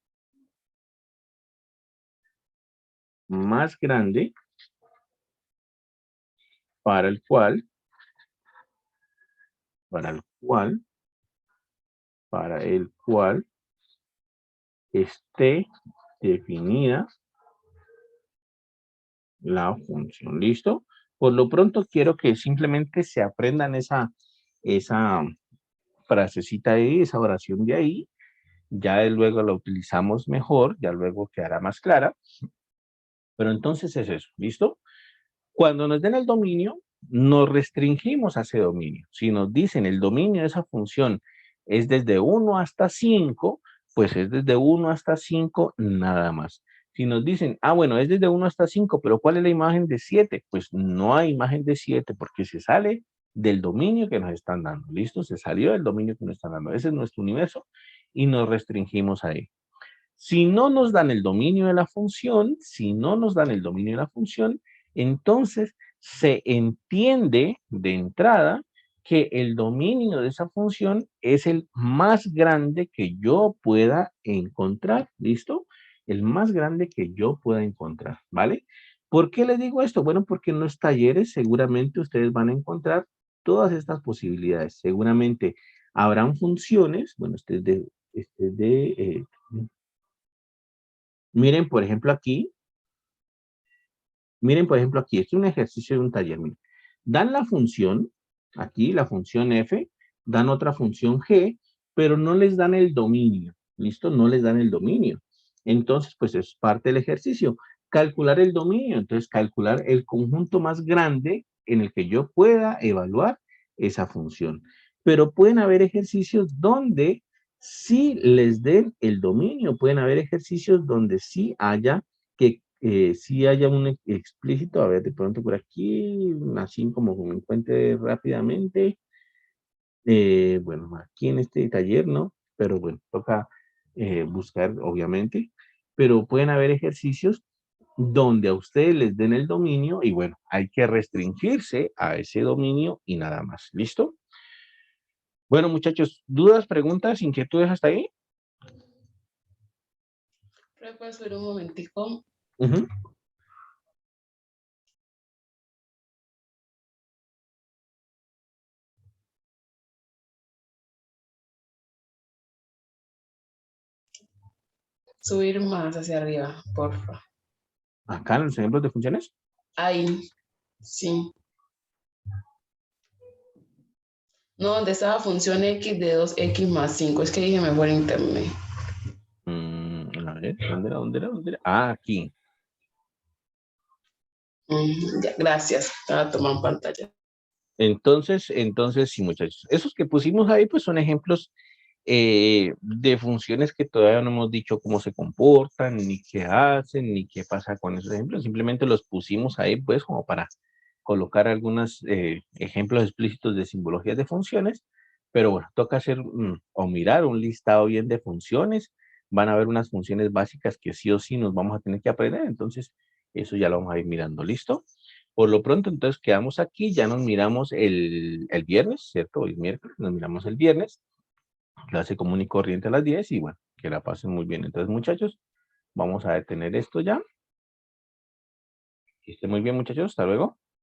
más grande para el cual esté definida la función. ¿Listo? Por lo pronto quiero que simplemente se aprendan esa frasecita ahí, esa oración de ahí. Ya luego la utilizamos mejor, ya luego quedará más clara. Pero entonces es eso, ¿listo? Cuando nos den el dominio, nos restringimos a ese dominio. Si nos dicen el dominio de esa función es desde 1 hasta 5, pues es desde 1 hasta 5 nada más. Si nos dicen, bueno, es desde 1 hasta 5, pero ¿cuál es la imagen de 7? Pues no hay imagen de 7 porque se sale del dominio que nos están dando. ¿Listo? Se salió del dominio que nos están dando. Ese es nuestro universo y nos restringimos a él. Si no nos dan el dominio de la función, entonces se entiende de entrada que el dominio de esa función es el más grande que yo pueda encontrar, ¿listo? El más grande que yo pueda encontrar, ¿vale? ¿Por qué les digo esto? Bueno, porque en los talleres seguramente ustedes van a encontrar todas estas posibilidades. Seguramente habrán funciones, bueno, miren, por ejemplo, aquí, este es un ejercicio de un taller. Miren. Dan la función, aquí la función f, dan otra función g, pero no les dan el dominio, ¿listo? No les dan el dominio. Entonces, pues es parte del ejercicio. Calcular el dominio, entonces calcular el conjunto más grande en el que yo pueda evaluar esa función. Pero pueden haber ejercicios donde sí les den el dominio, pueden haber ejercicios donde sí haya un explícito, a ver, de pronto por aquí, así como me encuentre rápidamente. Bueno, aquí en este taller, ¿no? Pero bueno, toca buscar, obviamente, pero pueden haber ejercicios donde a ustedes les den el dominio y bueno, hay que restringirse a ese dominio y nada más. ¿Listo? Bueno, muchachos, ¿dudas, preguntas, inquietudes hasta ahí? ¿Puedes subir un momentico? Subir más hacia arriba, porfa. Acá en los ejemplos de funciones. Ahí, sí. No, donde estaba función x de 2x más 5. Es que dije me fue en internet. A ver, ¿dónde era? Ah, aquí. Ya, gracias. Estaba tomando pantalla. Entonces, sí, muchachos. Esos que pusimos ahí, pues son ejemplos de funciones que todavía no hemos dicho cómo se comportan, ni qué hacen, ni qué pasa con esos ejemplos. Simplemente los pusimos ahí, pues, como para colocar algunos ejemplos explícitos de simbologías de funciones. Pero bueno, toca hacer o mirar un listado bien de funciones. Van a haber unas funciones básicas que sí o sí nos vamos a tener que aprender. Entonces, eso ya lo vamos a ir mirando. ¿Listo? Por lo pronto, entonces, quedamos aquí. Ya nos miramos el viernes, ¿cierto? Hoy es miércoles, nos miramos el viernes. Clase común y corriente a las 10 y bueno, que la pasen muy bien. Entonces, muchachos, vamos a detener esto ya. Que estén muy bien, muchachos. Hasta luego.